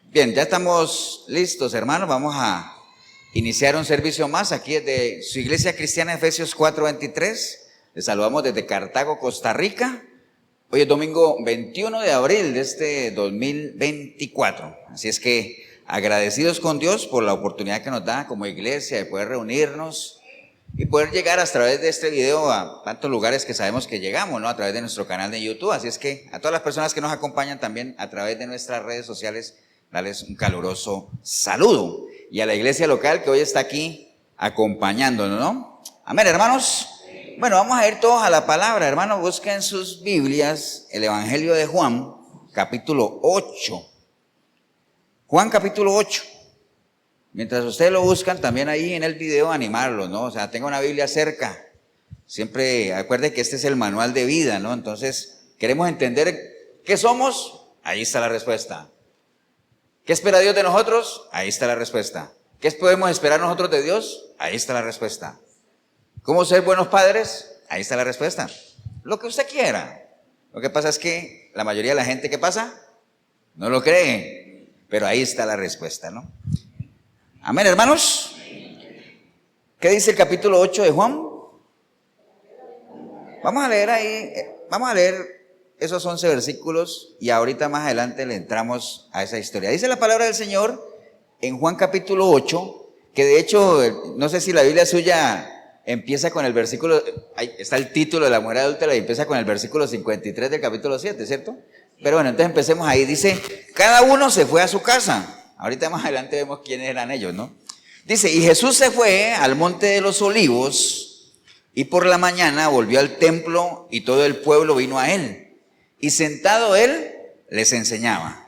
Bien, ya estamos listos, hermanos. Vamos a iniciar un servicio más aquí desde su iglesia cristiana Efesios 4:23. Les saludamos desde Cartago, Costa Rica. Hoy es domingo 21 de abril de este 2024. Así es que agradecidos con Dios por la oportunidad que nos da como iglesia de poder reunirnos y poder llegar a través de este video a tantos lugares que sabemos que llegamos, ¿no? A través de nuestro canal de YouTube. Así es que a todas las personas que nos acompañan también a través de nuestras redes sociales, darles un caluroso saludo. Y a la iglesia local que hoy está aquí acompañándonos, ¿no? Amén, hermanos. Bueno, vamos a ir todos a la palabra, hermanos. Busquen sus Biblias, el Evangelio de Juan, capítulo 8. Juan, capítulo 8. Mientras ustedes lo buscan, también ahí en el video animarlos, ¿no? O sea, tenga una Biblia cerca. Siempre acuerde que este es el manual de vida, ¿no? Entonces, queremos entender qué somos, ahí está la respuesta. ¿Qué espera Dios de nosotros? Ahí está la respuesta. ¿Qué podemos esperar nosotros de Dios? Ahí está la respuesta. ¿Cómo ser buenos padres? Ahí está la respuesta. Lo que usted quiera. Lo que pasa es que la mayoría de la gente, ¿qué pasa? No lo cree. Pero ahí está la respuesta, ¿no? Amén, hermanos. ¿Qué dice el capítulo 8 de Juan? Vamos a leer ahí, vamos a leer esos 11 versículos y ahorita más adelante le entramos a esa historia. Dice la palabra del Señor en Juan capítulo 8, que de hecho, no sé si la Biblia suya empieza con el versículo, ahí está el título de la mujer adúltera y empieza con el versículo 53 del capítulo 7, ¿cierto? Pero bueno, entonces empecemos ahí. Dice, cada uno se fue a su casa. Ahorita más adelante vemos quiénes eran ellos, ¿no? Dice, y Jesús se fue al monte de los olivos y por la mañana volvió al templo y todo el pueblo vino a él. Y sentado él les enseñaba.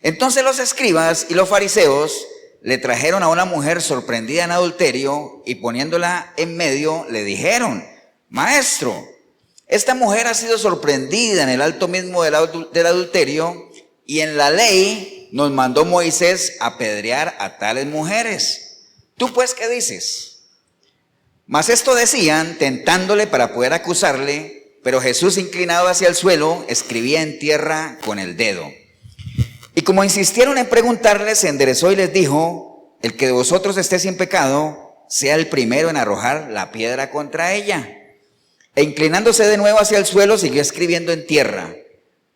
Entonces los escribas y los fariseos le trajeron a una mujer sorprendida en adulterio y poniéndola en medio le dijeron, Maestro, esta mujer ha sido sorprendida en el acto mismo del adulterio y en la ley nos mandó Moisés apedrear a tales mujeres. ¿Tú pues qué dices? Mas esto decían tentándole para poder acusarle, pero Jesús inclinado hacia el suelo escribía en tierra con el dedo. Y como insistieron en preguntarle, se enderezó y les dijo, el que de vosotros esté sin pecado, sea el primero en arrojar la piedra contra ella. E inclinándose de nuevo hacia el suelo, siguió escribiendo en tierra.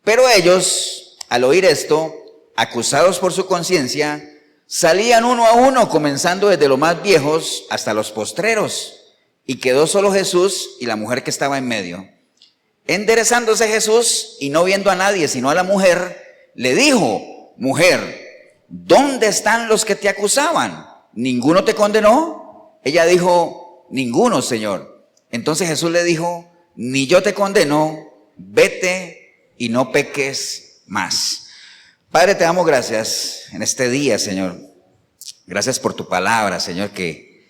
Pero ellos, al oír esto, acusados por su conciencia, salían uno a uno, comenzando desde los más viejos hasta los postreros. Y quedó solo Jesús y la mujer que estaba en medio. Enderezándose Jesús y no viendo a nadie sino a la mujer, le dijo, mujer, ¿dónde están los que te acusaban? ¿Ninguno te condenó? Ella dijo, ninguno, Señor. Entonces Jesús le dijo, ni yo te condeno, vete y no peques más. Padre, te damos gracias en este día, Señor. Gracias por tu palabra, Señor, que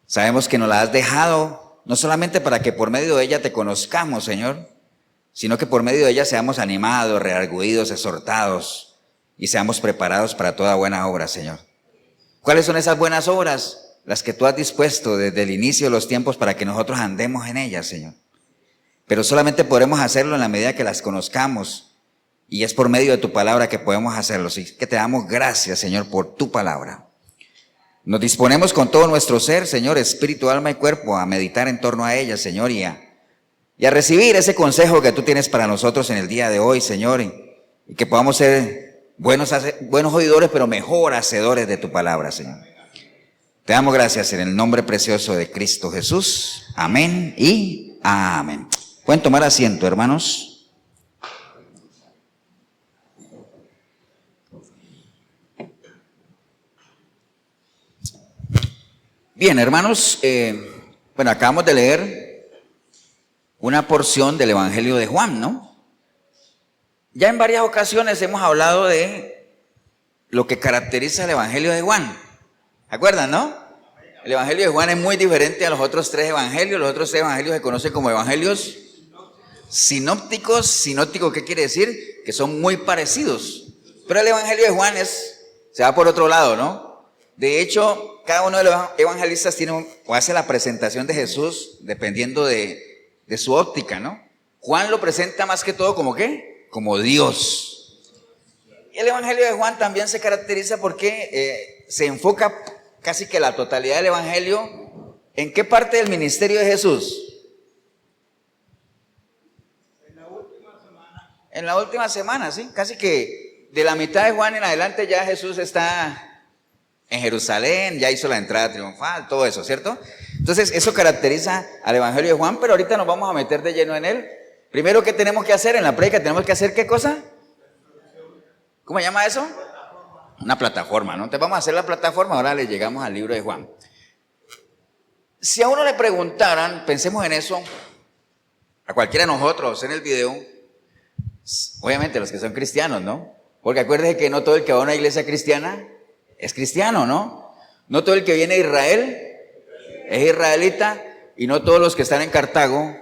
sabemos que nos la has dejado, no solamente para que por medio de ella te conozcamos, Señor, sino que por medio de ella seamos animados, redarguidos, exhortados y seamos preparados para toda buena obra, Señor. ¿Cuáles son esas buenas obras? Las que tú has dispuesto desde el inicio de los tiempos para que nosotros andemos en ellas, Señor. Pero solamente podremos hacerlo en la medida que las conozcamos y es por medio de tu palabra que podemos hacerlo. Así que te damos gracias, Señor, por tu palabra. Nos disponemos con todo nuestro ser, Señor, espíritu, alma y cuerpo, a meditar en torno a ella, Señor, y a recibir ese consejo que tú tienes para nosotros en el día de hoy, Señor, y que podamos ser buenos oidores, pero mejor hacedores de tu palabra, Señor. Te damos gracias en el nombre precioso de Cristo Jesús. Amén y amén. Pueden tomar asiento, hermanos. Bien, hermanos, bueno, acabamos de leer una porción del Evangelio de Juan, ¿no? Ya en varias ocasiones hemos hablado de lo que caracteriza el Evangelio de Juan. ¿Se acuerdan, no? El Evangelio de Juan es muy diferente a los otros tres evangelios. Los otros tres evangelios se conocen como evangelios sinópticos. Sinóptico, ¿qué quiere decir? Que son muy parecidos. Pero el Evangelio de Juan se va por otro lado, ¿no? De hecho, cada uno de los evangelistas tiene o hace la presentación de Jesús dependiendo de su óptica, ¿no? Juan lo presenta más que todo como ¿qué? Como Dios. el Evangelio de Juan también se caracteriza porque se enfoca casi que la totalidad del Evangelio. ¿En qué parte del ministerio de Jesús? En la última semana, sí, casi que de la mitad de Juan en adelante ya Jesús está en Jerusalén, ya hizo la entrada triunfal, todo eso, ¿cierto? Entonces eso caracteriza al Evangelio de Juan, pero ahorita nos vamos a meter de lleno en él. Primero, ¿qué tenemos que hacer en la prédica? ¿Tenemos que hacer qué cosa? ¿Cómo se llama eso? Una plataforma, ¿no? Entonces vamos a hacer la plataforma, ahora le llegamos al libro de Juan. Si a uno le preguntaran, pensemos en eso, a cualquiera de nosotros en el video, obviamente los que son cristianos, ¿no? Porque acuérdense que no todo el que va a una iglesia cristiana es cristiano, ¿no? No todo el que viene de Israel es israelita y no todos los que están en Cartago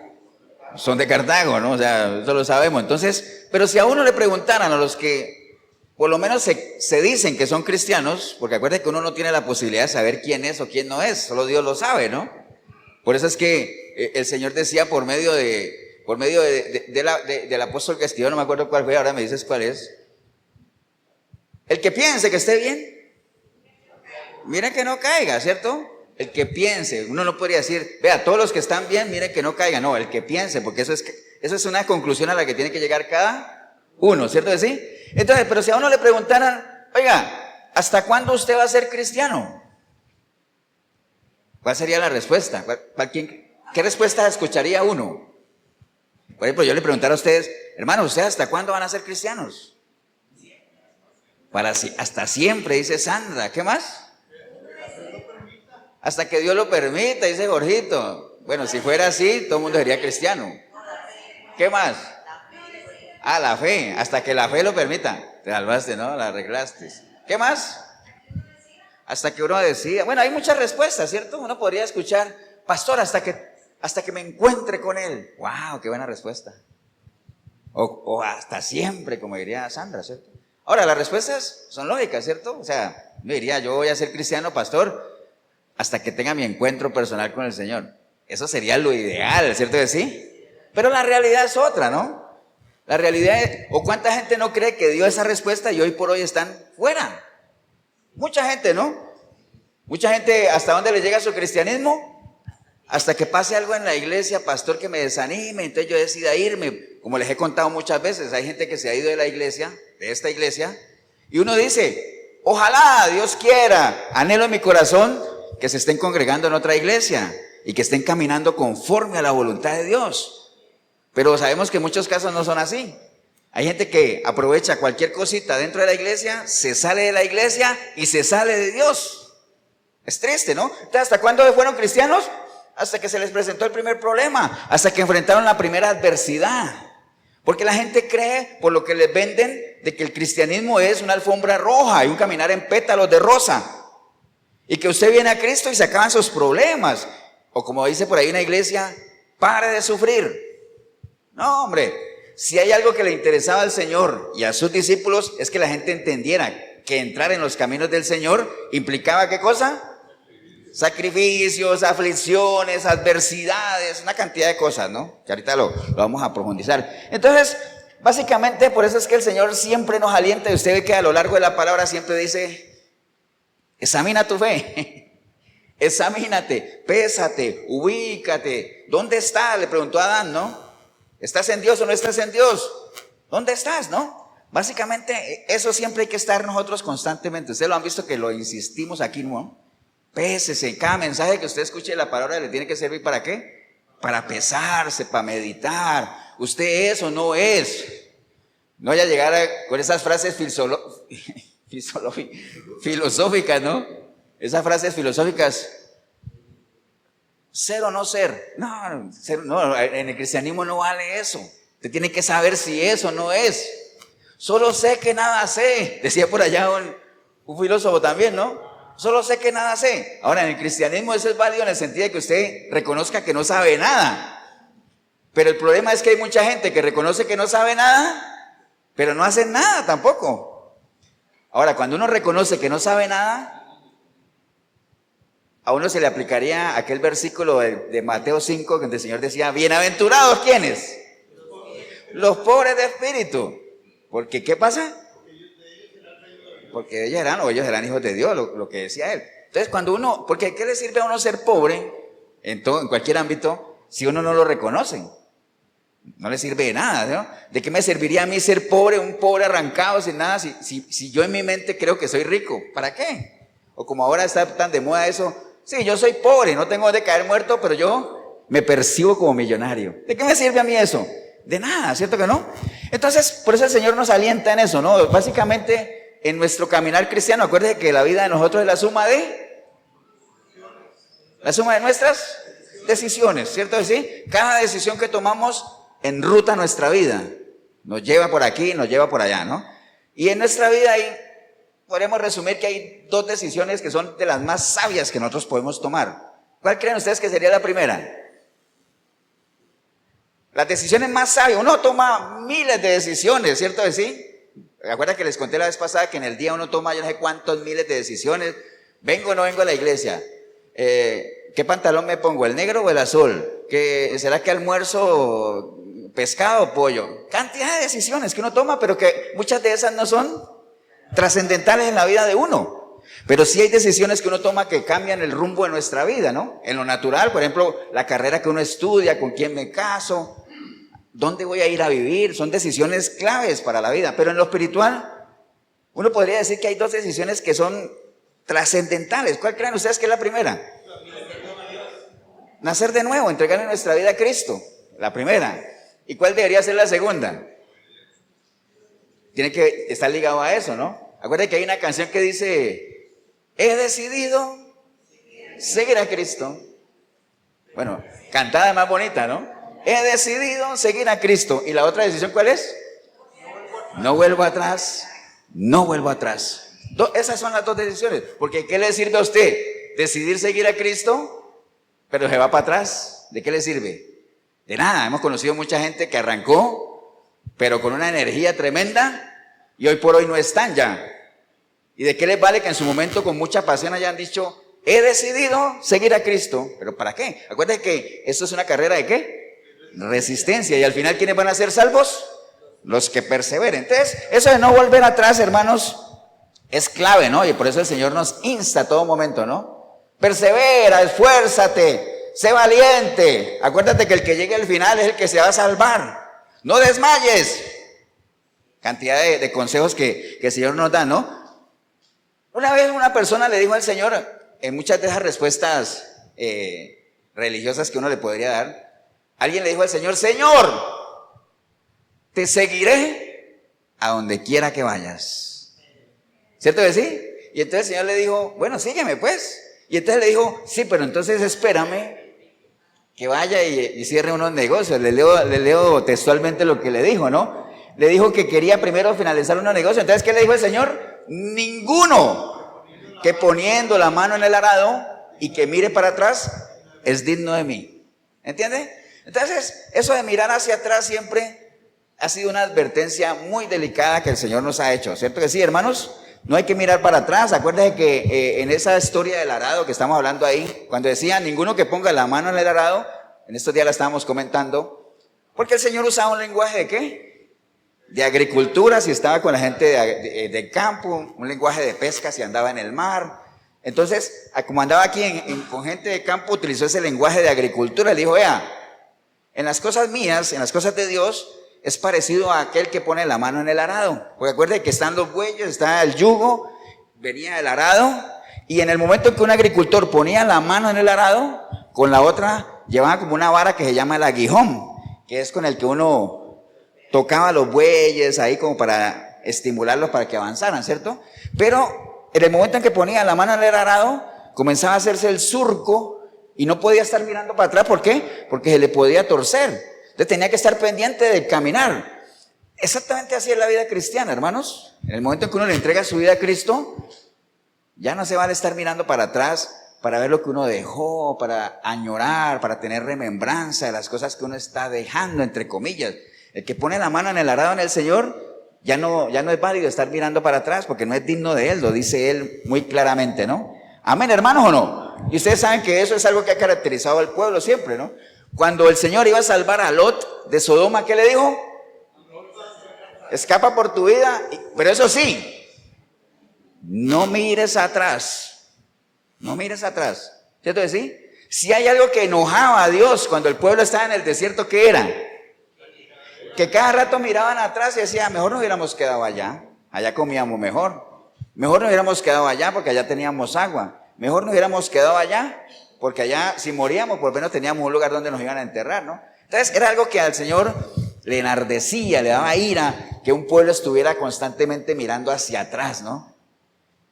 son de Cartago, ¿no? O sea, eso lo sabemos. Entonces, pero si a uno le preguntaran a los que por lo menos se dicen que son cristianos, porque acuérdense que uno no tiene la posibilidad de saber quién es o quién no es, solo Dios lo sabe, ¿no? Por eso es que el Señor decía por medio del apóstol que escribió, no me acuerdo cuál fue, ahora me dices cuál es. El que piense que esté bien, mire que no caiga, ¿cierto? El que piense, uno no podría decir, vea, todos los que están bien, mire que no caigan, no, el que piense, porque eso es una conclusión a la que tiene que llegar cada uno, ¿cierto que sí? Entonces, pero si a uno le preguntaran, oiga, ¿hasta cuándo usted va a ser cristiano? ¿Cuál sería la respuesta? ¿Qué respuesta escucharía uno? Por ejemplo, yo le preguntara a ustedes, hermano, ¿ustedes hasta cuándo van a ser cristianos? Hasta siempre, dice Sandra. ¿Qué más? Hasta que Dios lo permita, dice Jorgito. Bueno, si fuera así, todo el mundo sería cristiano. ¿Qué más? Ah, la fe, hasta que la fe lo permita. Te salvaste, ¿no? La arreglaste. ¿Qué más? Hasta que uno decida. Bueno, hay muchas respuestas, ¿cierto? Uno podría escuchar, pastor, hasta que me encuentre con él. ¡Wow! ¡Qué buena respuesta! O hasta siempre, como diría Sandra, ¿cierto? Ahora, las respuestas son lógicas, ¿cierto? O sea, me diría, yo voy a ser cristiano, pastor, hasta que tenga mi encuentro personal con el Señor. Eso sería lo ideal, ¿cierto que sí? Pero la realidad es otra, ¿no? La realidad es, o cuánta gente no cree que dio esa respuesta y hoy por hoy están fuera. Mucha gente, ¿no? Mucha gente, ¿hasta dónde le llega su cristianismo? Hasta que pase algo en la iglesia, pastor, que me desanime, entonces yo decida irme. Como les he contado muchas veces, hay gente que se ha ido de la iglesia, de esta iglesia, y uno dice, ojalá, Dios quiera, anhelo en mi corazón que se estén congregando en otra iglesia y que estén caminando conforme a la voluntad de Dios. Pero sabemos que en muchos casos no son así. Hay gente que aprovecha cualquier cosita dentro de la iglesia, se sale de la iglesia y se sale de Dios. Es triste, ¿no? Entonces, ¿hasta cuándo fueron cristianos? Hasta que se les presentó el primer problema, hasta que enfrentaron la primera adversidad. Porque la gente cree, por lo que les venden, de que el cristianismo es una alfombra roja y un caminar en pétalos de rosa. Y que usted viene a Cristo y se acaban sus problemas. O como dice por ahí una iglesia, pare de sufrir. No, hombre, si hay algo que le interesaba al Señor y a sus discípulos es que la gente entendiera que entrar en los caminos del Señor implicaba ¿qué cosa? Sacrificios, aflicciones, adversidades, una cantidad de cosas, ¿no? Que ahorita lo vamos a profundizar. Entonces, básicamente por eso es que el Señor siempre nos alienta y usted ve que a lo largo de la palabra siempre dice, examina tu fe, examínate, pésate, ubícate. ¿Dónde estás? Le preguntó a Adán, ¿no? ¿Estás en Dios o no estás en Dios? ¿Dónde estás, no? Básicamente eso siempre hay que estar nosotros constantemente. Ustedes lo han visto que lo insistimos aquí, ¿no? Pésese, cada mensaje que usted escuche de la palabra le tiene que servir ¿para qué? Para pesarse, para meditar. ¿Usted es o no es? No vaya a llegar con esas frases filosóficas, ¿no? Esas frases filosóficas. Ser o no ser. No, en el cristianismo no vale eso. Usted tiene que saber si es o no es. Solo sé que nada sé. Decía por allá un filósofo también, ¿no? Solo sé que nada sé. Ahora, en el cristianismo eso es válido en el sentido de que usted reconozca que no sabe nada. Pero el problema es que hay mucha gente que reconoce que no sabe nada, pero no hace nada tampoco. Ahora, cuando uno reconoce que no sabe nada, a uno se le aplicaría aquel versículo de Mateo 5, donde el Señor decía, bienaventurados, ¿quiénes? Los pobres de espíritu. Porque, ¿qué pasa? porque ellos eran hijos de Dios, lo que decía él. Entonces cuando uno, porque ¿qué le sirve a uno ser pobre en cualquier ámbito si uno no lo reconoce? No le sirve de nada, ¿no? ¿De qué me serviría a mí ser pobre, un pobre arrancado sin nada, si yo en mi mente creo que soy rico? ¿Para qué? O como ahora está tan de moda eso, sí, yo soy pobre, no tengo de caer muerto, pero yo me percibo como millonario. ¿De qué me sirve a mí eso? De nada, ¿cierto que no? Entonces, por eso el Señor nos alienta en eso, ¿no? Básicamente, en nuestro caminar cristiano, acuérdense que la vida de nosotros es la suma de nuestras decisiones, ¿cierto que sí? Cada decisión que tomamos enruta nuestra vida, nos lleva por aquí, nos lleva por allá, ¿no? Y en nuestra vida ahí podemos resumir que hay dos decisiones que son de las más sabias que nosotros podemos tomar. ¿Cuál creen ustedes que sería la primera? Las decisiones más sabias, uno toma miles de decisiones, ¿cierto que sí? ¿Recuerdan que les conté la vez pasada que en el día uno toma yo no sé cuántos miles de decisiones? ¿Vengo o no vengo a la iglesia? ¿Qué pantalón me pongo? ¿El negro o el azul? ¿Será que almuerzo pescado o pollo? Cantidad de decisiones que uno toma, pero que muchas de esas no son trascendentales en la vida de uno. Pero sí hay decisiones que uno toma que cambian el rumbo de nuestra vida, ¿no? En lo natural, por ejemplo, la carrera que uno estudia, con quién me caso, dónde voy a ir a vivir, son decisiones claves para la vida. Pero en lo espiritual, uno podría decir que hay dos decisiones que son trascendentales. ¿Cuál creen ustedes que es la primera? Nacer de nuevo, entregarle nuestra vida a Cristo, la primera. ¿Y cuál debería ser la segunda? Tiene que estar ligado a eso, ¿no? Acuérdense que hay una canción que dice, he decidido seguir a Cristo. Bueno, cantada más bonita, ¿no? He decidido seguir a Cristo. ¿Y la otra decisión cuál es? No vuelvo atrás, no vuelvo atrás. Esas son las dos decisiones. Porque ¿qué le sirve a usted? Decidir seguir a Cristo, pero se va para atrás. ¿De qué le sirve? De nada. Hemos conocido mucha gente que arrancó, pero con una energía tremenda, y hoy por hoy no están ya. ¿Y de qué les vale que en su momento con mucha pasión hayan dicho, he decidido seguir a Cristo? ¿Pero para qué? Acuérdense que esto es una carrera de ¿qué? Resistencia. Y al final, ¿quiénes van a ser salvos? Los que perseveren. Entonces, eso de no volver atrás, hermanos, es clave, ¿no? Y por eso el Señor nos insta a todo momento, ¿no? Persevera, esfuérzate, sé valiente. Acuérdate que el que llegue al final es el que se va a salvar. No desmayes. Cantidad de consejos que el Señor nos da, ¿no? Una vez una persona le dijo al Señor, en muchas de esas respuestas religiosas que uno le podría dar, alguien le dijo al Señor, Señor, te seguiré a donde quiera que vayas. ¿Cierto que sí? Y entonces el Señor le dijo, bueno, sígueme pues. Y entonces le dijo, sí, pero entonces espérame que vaya y cierre unos negocios. Le leo textualmente lo que le dijo, ¿no? Le dijo que quería primero finalizar unos negocios. Entonces, ¿qué le dijo el Señor? Ninguno que poniendo la mano en el arado y que mire para atrás es digno de mí. ¿Entiende? Entonces, eso de mirar hacia atrás siempre ha sido una advertencia muy delicada que el Señor nos ha hecho. ¿Cierto que sí, hermanos? No hay que mirar para atrás. Acuérdense que en esa historia del arado que estamos hablando ahí, cuando decía ninguno que ponga la mano en el arado, en estos días la estábamos comentando, porque el Señor usaba un lenguaje de ¿qué? De agricultura, si estaba con la gente de campo, un lenguaje de pesca si andaba en el mar. Entonces, como andaba aquí con gente de campo, utilizó ese lenguaje de agricultura. Le dijo, vea, en las cosas mías, en las cosas de Dios, es parecido a aquel que pone la mano en el arado. Porque acuérdense que están los bueyes, está el yugo, venía el arado, y en el momento en que un agricultor ponía la mano en el arado, con la otra llevaba como una vara que se llama el aguijón, que es con el que uno tocaba los bueyes ahí como para estimularlos para que avanzaran, ¿cierto? Pero en el momento en que ponía la mano en el arado, comenzaba a hacerse el surco y no podía estar mirando para atrás. ¿Por qué? Porque se le podía torcer. Entonces tenía que estar pendiente del caminar. Exactamente así es la vida cristiana, hermanos. En el momento en que uno le entrega su vida a Cristo, ya no se vale estar mirando para atrás para ver lo que uno dejó, para añorar, para tener remembranza de las cosas que uno está dejando, entre comillas. El que pone la mano en el arado en el Señor, ya no es válido estar mirando para atrás porque no es digno de Él, lo dice Él muy claramente, ¿no? Amén, hermanos, ¿o no? Y ustedes saben que eso es algo que ha caracterizado al pueblo siempre, ¿no? Cuando el Señor iba a salvar a Lot de Sodoma, ¿qué le dijo? Escapa por tu vida, pero eso sí, no mires atrás. No mires atrás. ¿Cierto que sí? Si hay algo que enojaba a Dios cuando el pueblo estaba en el desierto, ¿qué era? Que cada rato miraban atrás y decían, mejor nos hubiéramos quedado allá. Allá comíamos mejor. Mejor nos hubiéramos quedado allá porque allá teníamos agua. Mejor nos hubiéramos quedado allá porque allá si moríamos por lo menos teníamos un lugar donde nos iban a enterrar, ¿no? Entonces era algo que al Señor le enardecía, le daba ira que un pueblo estuviera constantemente mirando hacia atrás, ¿no?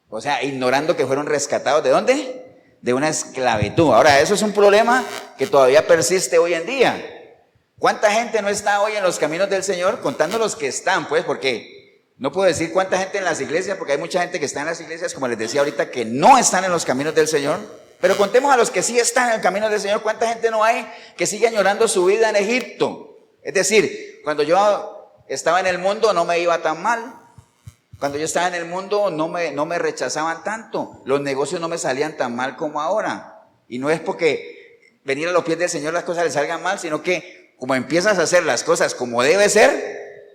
O sea, ignorando que fueron rescatados. ¿De dónde? De una esclavitud. Ahora, eso es un problema que todavía persiste hoy en día. ¿Cuánta gente no está hoy en los caminos del Señor? Contando los que están, pues, porque no puedo decir cuánta gente en las iglesias, porque hay mucha gente que está en las iglesias, como les decía ahorita, que no están en los caminos del Señor. Pero contemos a los que sí están en el camino del Señor. ¿Cuánta gente no hay que sigue añorando su vida en Egipto? Es decir, cuando yo estaba en el mundo no me iba tan mal. Cuando yo estaba en el mundo no me rechazaban tanto. Los negocios no me salían tan mal como ahora. Y no es porque venir a los pies del Señor las cosas le salgan mal, sino que como empiezas a hacer las cosas como debe ser,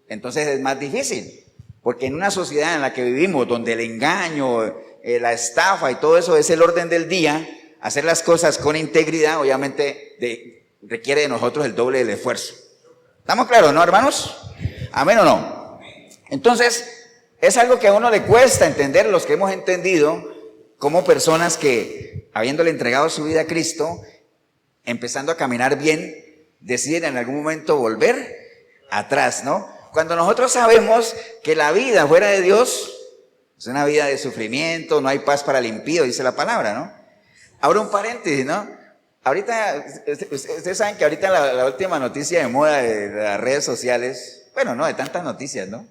entonces es más difícil. Porque en una sociedad en la que vivimos, donde el engaño, la estafa y todo eso es el orden del día, hacer las cosas con integridad obviamente requiere de nosotros el doble del esfuerzo. ¿Estamos claros, no, hermanos? ¿Amén o no? Entonces, es algo que a uno le cuesta entender, los que hemos entendido, como personas que, habiéndole entregado su vida a Cristo, empezando a caminar bien, deciden en algún momento volver atrás, ¿no? Cuando nosotros sabemos que la vida fuera de Dios es una vida de sufrimiento, no hay paz para el impío, dice la palabra, ¿no? Ahora un paréntesis, ¿no? Ahorita, ustedes saben que ahorita la última noticia de moda de las redes sociales, bueno, no, de tantas noticias, ¿no?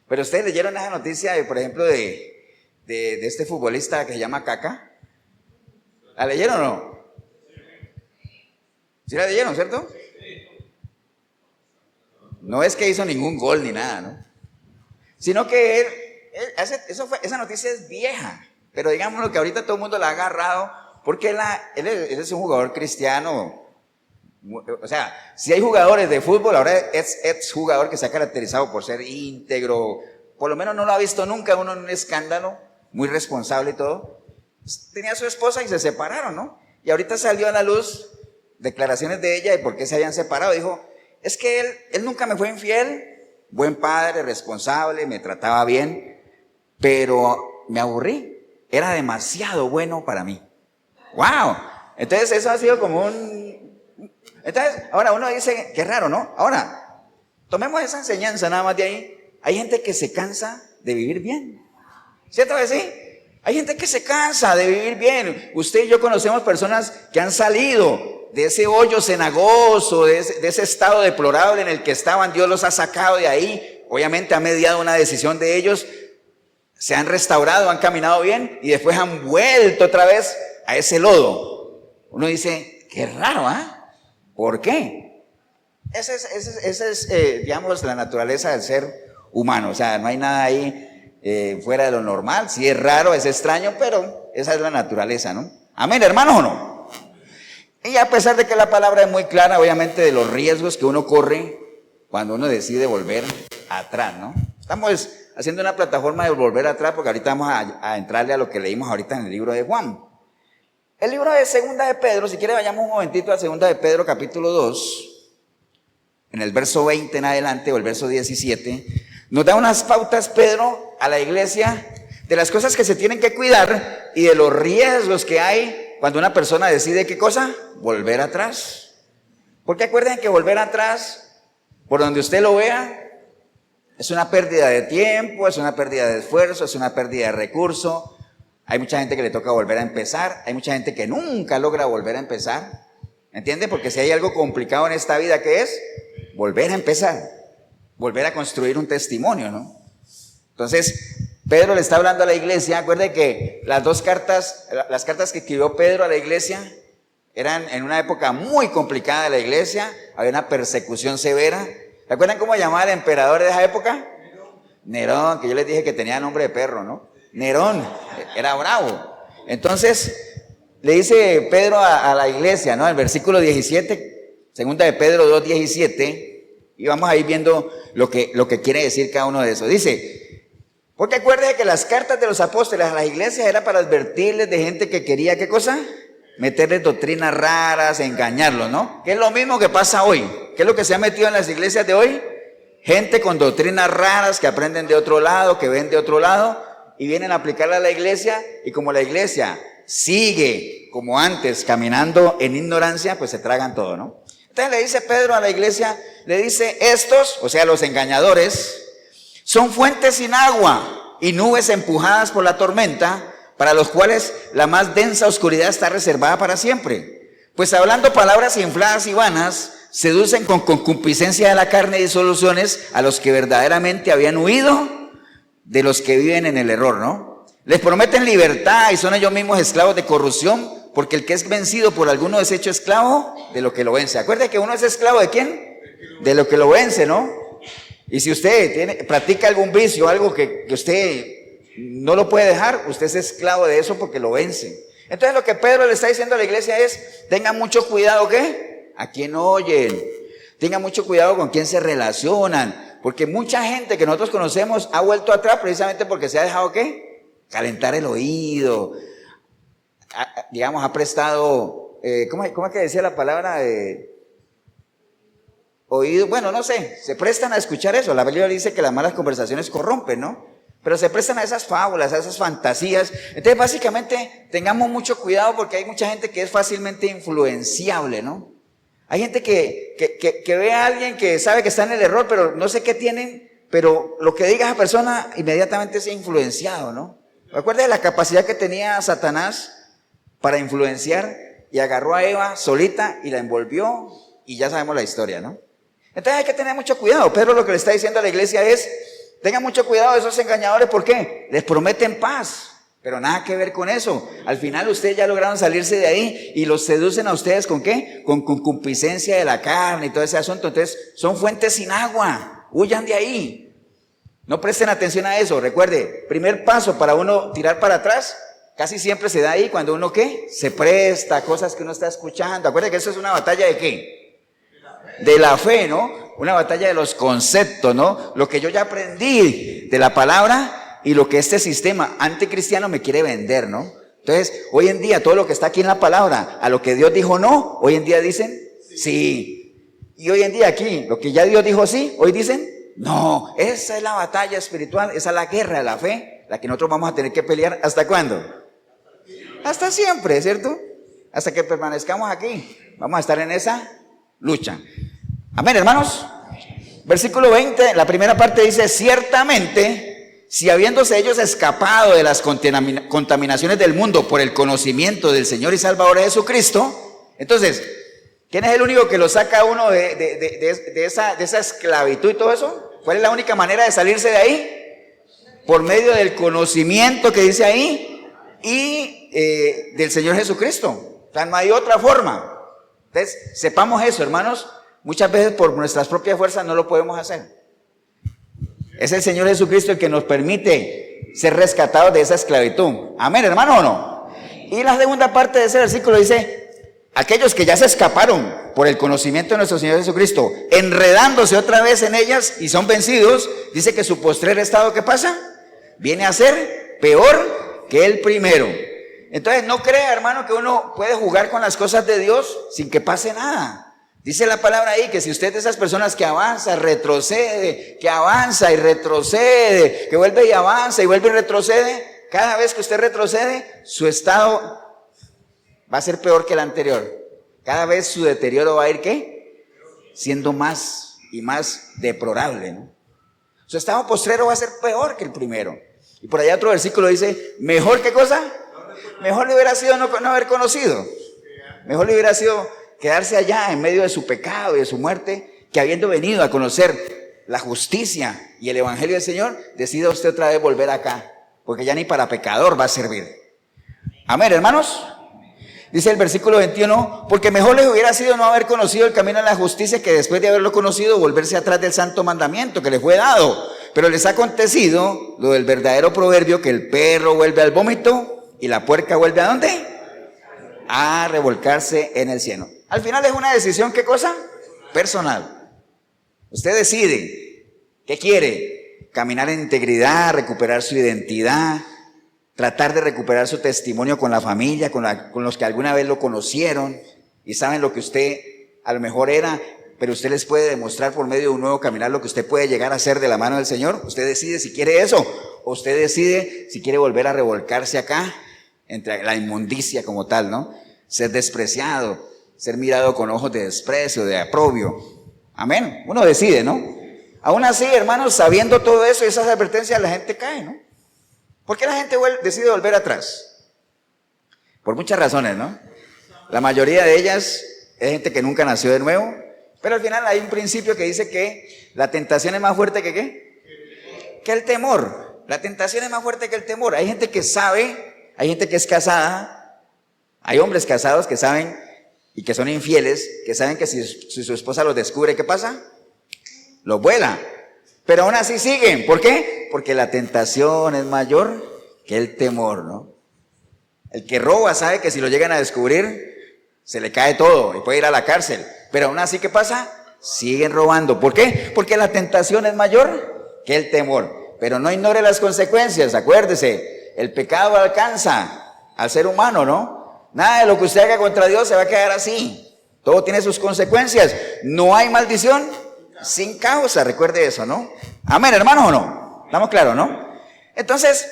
Pero ustedes leyeron esa noticia, por ejemplo, de este futbolista que se llama Kaká. ¿La leyeron o no? ¿Sí la leyeron, cierto? No es que hizo ningún gol ni nada, ¿no? Sino que esa noticia es vieja, pero digámoslo que ahorita todo el mundo la ha agarrado porque él es un jugador cristiano. O sea, si hay jugadores de fútbol, ahora es exjugador que se ha caracterizado por ser íntegro, por lo menos no lo ha visto nunca uno en un escándalo, muy responsable y todo. Tenía a su esposa y se separaron, ¿no? Y ahorita salió a la luz declaraciones de ella de por qué se habían separado. Dijo, es que él nunca me fue infiel, buen padre, responsable, me trataba bien, pero me aburrí, era demasiado bueno para mí. ¡Wow! Entonces eso ha sido como Entonces, ahora uno dice, qué raro, ¿no? Ahora, tomemos esa enseñanza nada más de ahí. Hay gente que se cansa de vivir bien. ¿Cierto que sí? Hay gente que se cansa de vivir bien. Usted y yo conocemos personas que han salido de ese hoyo cenagoso, de ese estado deplorable en el que estaban. Dios los ha sacado de ahí. Obviamente ha mediado una decisión de ellos. Se han restaurado, han caminado bien y después han vuelto otra vez a ese lodo. Uno dice, qué raro, ¿ah? ¿Por qué? Esa es digamos, la naturaleza del ser humano. O sea, no hay nada ahí fuera de lo normal. Sí es raro, es extraño, pero esa es la naturaleza, ¿no? Amén, hermanos, ¿o no? Y a pesar de que la palabra es muy clara, obviamente, de los riesgos que uno corre cuando uno decide volver atrás, ¿no? Estamos haciendo una plataforma de volver atrás porque ahorita vamos a entrarle a lo que leímos ahorita en el libro de Juan. El libro de Segunda de Pedro, si quiere vayamos un momentito a Segunda de Pedro capítulo 2, en el verso 20 en adelante o el verso 17, nos da unas pautas Pedro a la iglesia de las cosas que se tienen que cuidar y de los riesgos que hay cuando una persona decide, ¿qué cosa? Volver atrás. Porque acuerden que volver atrás, por donde usted lo vea, es una pérdida de tiempo, es una pérdida de esfuerzo, es una pérdida de recurso. Hay mucha gente que le toca volver a empezar, hay mucha gente que nunca logra volver a empezar, ¿entiende? Porque si hay algo complicado en esta vida, ¿qué es? Volver a empezar, volver a construir un testimonio, ¿no? Entonces, Pedro le está hablando a la iglesia. Acuerde que las cartas que escribió Pedro a la iglesia eran en una época muy complicada de la iglesia, había una persecución severa. ¿Se acuerdan cómo llamaba al emperador de esa época? Nerón, que yo les dije que tenía nombre de perro, ¿no? Nerón, era bravo. Entonces, le dice Pedro a la iglesia, ¿no? El versículo 17, segunda de Pedro 2:17, y vamos a ir viendo lo que quiere decir cada uno de esos. Dice, Porque acuérdense que las cartas de los apóstoles a las iglesias era para advertirles de gente que quería, ¿qué cosa? Meterles doctrinas raras, engañarlos, ¿no? Que es lo mismo que pasa hoy. ¿Qué es lo que se ha metido en las iglesias de hoy? Gente con doctrinas raras que aprenden de otro lado, que ven de otro lado y vienen a aplicarla a la iglesia, y como la iglesia sigue como antes caminando en ignorancia, pues se tragan todo, ¿no? Entonces le dice Pedro a la iglesia, le dice, estos, o sea, los engañadores, son fuentes sin agua y nubes empujadas por la tormenta, para los cuales la más densa oscuridad está reservada para siempre. Pues hablando palabras infladas y vanas, seducen con concupiscencia de la carne y disoluciones a los que verdaderamente habían huido de los que viven en el error, ¿no? Les prometen libertad y son ellos mismos esclavos de corrupción, porque el que es vencido por alguno es hecho esclavo de lo que lo vence. Acuérdate que uno es esclavo ¿de quién? De lo que lo vence, ¿no? Y si usted practica algún vicio, algo que usted no lo puede dejar, usted es esclavo de eso porque lo vence. Entonces lo que Pedro le está diciendo a la iglesia es, tengan mucho cuidado, ¿qué? A quién oyen, tengan mucho cuidado con quién se relacionan, porque mucha gente que nosotros conocemos ha vuelto atrás precisamente porque se ha dejado, ¿qué? Calentar el oído, digamos, ha prestado, ¿cómo es que decía la palabra de oído? Bueno, no sé, se prestan a escuchar eso. La Biblia dice que las malas conversaciones corrompen, ¿no? Pero se prestan a esas fábulas, a esas fantasías. Entonces, básicamente, tengamos mucho cuidado porque hay mucha gente que es fácilmente influenciable, ¿no? Hay gente que ve a alguien que sabe que está en el error, pero no sé qué tienen, pero lo que diga esa persona inmediatamente es influenciado, ¿no? Recuerda la capacidad que tenía Satanás para influenciar, y agarró a Eva solita y la envolvió, y ya sabemos la historia, ¿no? Entonces hay que tener mucho cuidado. Pedro lo que le está diciendo a la iglesia es, tengan mucho cuidado de esos engañadores. ¿Por qué? Les prometen paz, pero nada que ver con eso. Al final ustedes ya lograron salirse de ahí y los seducen a ustedes ¿con qué? Con concupiscencia de la carne y todo ese asunto. Entonces son fuentes sin agua, huyan de ahí. No presten atención a eso. Recuerde, primer paso para uno tirar para atrás, casi siempre se da ahí cuando uno ¿qué? Se presta a cosas que uno está escuchando. Acuerde que eso es una batalla ¿de qué? De la fe, ¿no? Una batalla de los conceptos, ¿no? Lo que yo ya aprendí de la palabra y lo que este sistema anticristiano me quiere vender, ¿no? Entonces, hoy en día todo lo que está aquí en la palabra, a lo que Dios dijo no, hoy en día dicen sí. Y hoy en día aquí, lo que ya Dios dijo sí, hoy dicen no. Esa es la batalla espiritual, esa es la guerra de la fe, la que nosotros vamos a tener que pelear. ¿Hasta cuándo? Hasta siempre, ¿cierto? Hasta que permanezcamos aquí. Vamos a estar en esa lucha. Amén, hermanos. Versículo 20, la primera parte dice, ciertamente, si habiéndose ellos escapado de las contaminaciones del mundo por el conocimiento del Señor y Salvador Jesucristo, entonces, ¿quién es el único que lo saca a uno de esa esclavitud y todo eso? ¿Cuál es la única manera de salirse de ahí? Por medio del conocimiento que dice ahí y del Señor Jesucristo. O sea, no hay otra forma. Entonces, sepamos eso, hermanos. Muchas veces por nuestras propias fuerzas no lo podemos hacer. Es el Señor Jesucristo el que nos permite ser rescatados de esa esclavitud. Amén, hermano, ¿o no? Y la segunda parte de ese versículo dice, aquellos que ya se escaparon por el conocimiento de nuestro Señor Jesucristo, enredándose otra vez en ellas y son vencidos, dice que su postrer estado, ¿qué pasa? Viene a ser peor que el primero. Entonces no crea, hermano, que uno puede jugar con las cosas de Dios sin que pase nada. Dice la palabra ahí que si usted es de esas personas que avanza, retrocede, que avanza y retrocede, que vuelve y avanza y vuelve y retrocede, cada vez que usted retrocede, su estado va a ser peor que el anterior. Cada vez su deterioro va a ir, ¿qué? Siendo más y más deplorable, ¿no? Su estado postrero va a ser peor que el primero. Y por allá otro versículo dice, ¿mejor qué cosa? Mejor le hubiera sido no haber conocido. Mejor le hubiera sido quedarse allá en medio de su pecado y de su muerte, que habiendo venido a conocer la justicia y el evangelio del Señor, decida usted otra vez volver acá, porque ya ni para pecador va a servir. Amén, hermanos. Dice el versículo 21, porque mejor les hubiera sido no haber conocido el camino de la justicia, que después de haberlo conocido, volverse atrás del santo mandamiento que les fue dado. Pero les ha acontecido lo del verdadero proverbio, que el perro vuelve al vómito y la puerca vuelve ¿a dónde? A revolcarse en el cieno. Al final es una decisión, ¿qué cosa? Personal. Usted decide qué quiere, caminar en integridad, recuperar su identidad, tratar de recuperar su testimonio con la familia, con los que alguna vez lo conocieron y saben lo que usted a lo mejor era, pero usted les puede demostrar por medio de un nuevo caminar lo que usted puede llegar a ser de la mano del Señor. Usted decide si quiere eso, o usted decide si quiere volver a revolcarse acá, entre la inmundicia como tal, ¿no? Ser despreciado, ser mirado con ojos de desprecio, de aprobio. Amén. Uno decide, ¿no? Aún así, hermanos, sabiendo todo eso y esas advertencias, la gente cae, ¿no? ¿Por qué la gente decide volver atrás? Por muchas razones, ¿no? La mayoría de ellas es gente que nunca nació de nuevo, pero al final hay un principio que dice que la tentación es más fuerte que ¿qué? Que el temor. La tentación es más fuerte que el temor. Hay gente que sabe, hay gente que es casada, hay hombres casados que saben y que son infieles, que saben que si su esposa los descubre, ¿qué pasa? Los vuela. Pero aún así siguen. ¿Por qué? Porque la tentación es mayor que el temor, ¿no? El que roba sabe que si lo llegan a descubrir, se le cae todo y puede ir a la cárcel. Pero aún así, ¿qué pasa? Siguen robando. ¿Por qué? Porque la tentación es mayor que el temor. Pero no ignore las consecuencias, acuérdese. El pecado alcanza al ser humano, ¿no? Nada de lo que usted haga contra Dios se va a quedar así. Todo tiene sus consecuencias. No hay maldición sin causa, recuerde eso, ¿no? Amén, hermanos, ¿o no? ¿Estamos claros, no? Entonces,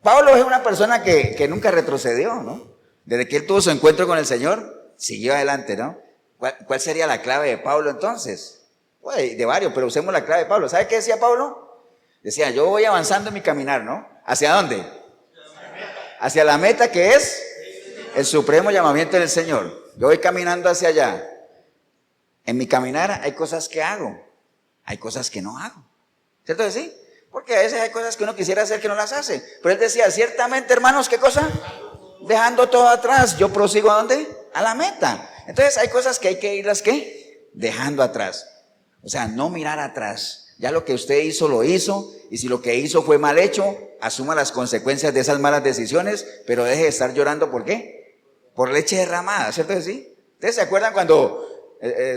Pablo es una persona que nunca retrocedió, ¿no? Desde que él tuvo su encuentro con el Señor, siguió adelante, ¿no? ¿Cuál sería la clave de Pablo entonces? Pues de varios, pero usemos la clave de Pablo. ¿Sabe qué decía Pablo? Decía, yo voy avanzando en mi caminar, ¿no? ¿Hacia dónde? Hacia la meta que es el supremo llamamiento del Señor. Yo voy caminando hacia allá. En mi caminar hay cosas que hago, hay cosas que no hago. ¿Cierto que sí? Porque a veces hay cosas que uno quisiera hacer que no las hace. Pero él decía, ciertamente, hermanos, ¿qué cosa? Dejando todo atrás, yo prosigo ¿a dónde? A la meta. Entonces hay cosas que hay que irlas, ¿qué? Dejando atrás. O sea, no mirar atrás. Ya lo que usted hizo, lo hizo. Y si lo que hizo fue mal hecho, asuma las consecuencias de esas malas decisiones, pero deje de estar llorando, ¿por qué? Por leche derramada, ¿cierto que sí? ¿Ustedes se acuerdan cuando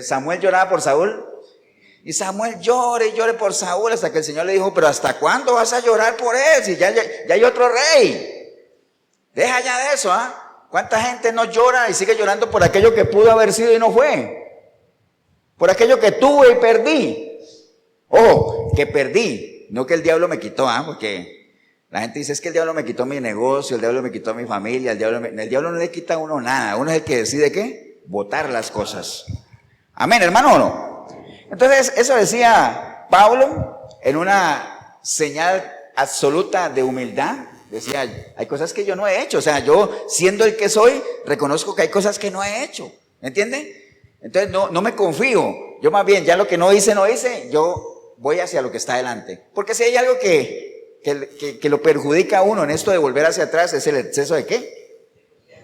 Samuel lloraba por Saúl? Y Samuel llore y llore por Saúl hasta que el Señor le dijo, pero ¿hasta cuándo vas a llorar por él? Si ya hay otro rey. Deja ya de eso, ¿ah? ¿Cuánta gente no llora y sigue llorando por aquello que pudo haber sido y no fue? Por aquello que tuve y perdí. Ojo, que perdí, no que el diablo me quitó, porque la gente dice, es que el diablo me quitó mi negocio, el diablo me quitó mi familia, el diablo no le quita a uno nada, uno es el que decide ¿qué? Botar las cosas. Amén, hermano, ¿o no? Entonces, eso decía Pablo en una señal absoluta de humildad. Decía, hay cosas que yo no he hecho, o sea, yo siendo el que soy, reconozco que hay cosas que no he hecho, ¿me entiende? Entonces no me confío, yo más bien, ya lo que no hice, yo voy hacia lo que está adelante. Porque si hay algo que lo perjudica a uno en esto de volver hacia atrás, es el exceso de ¿qué?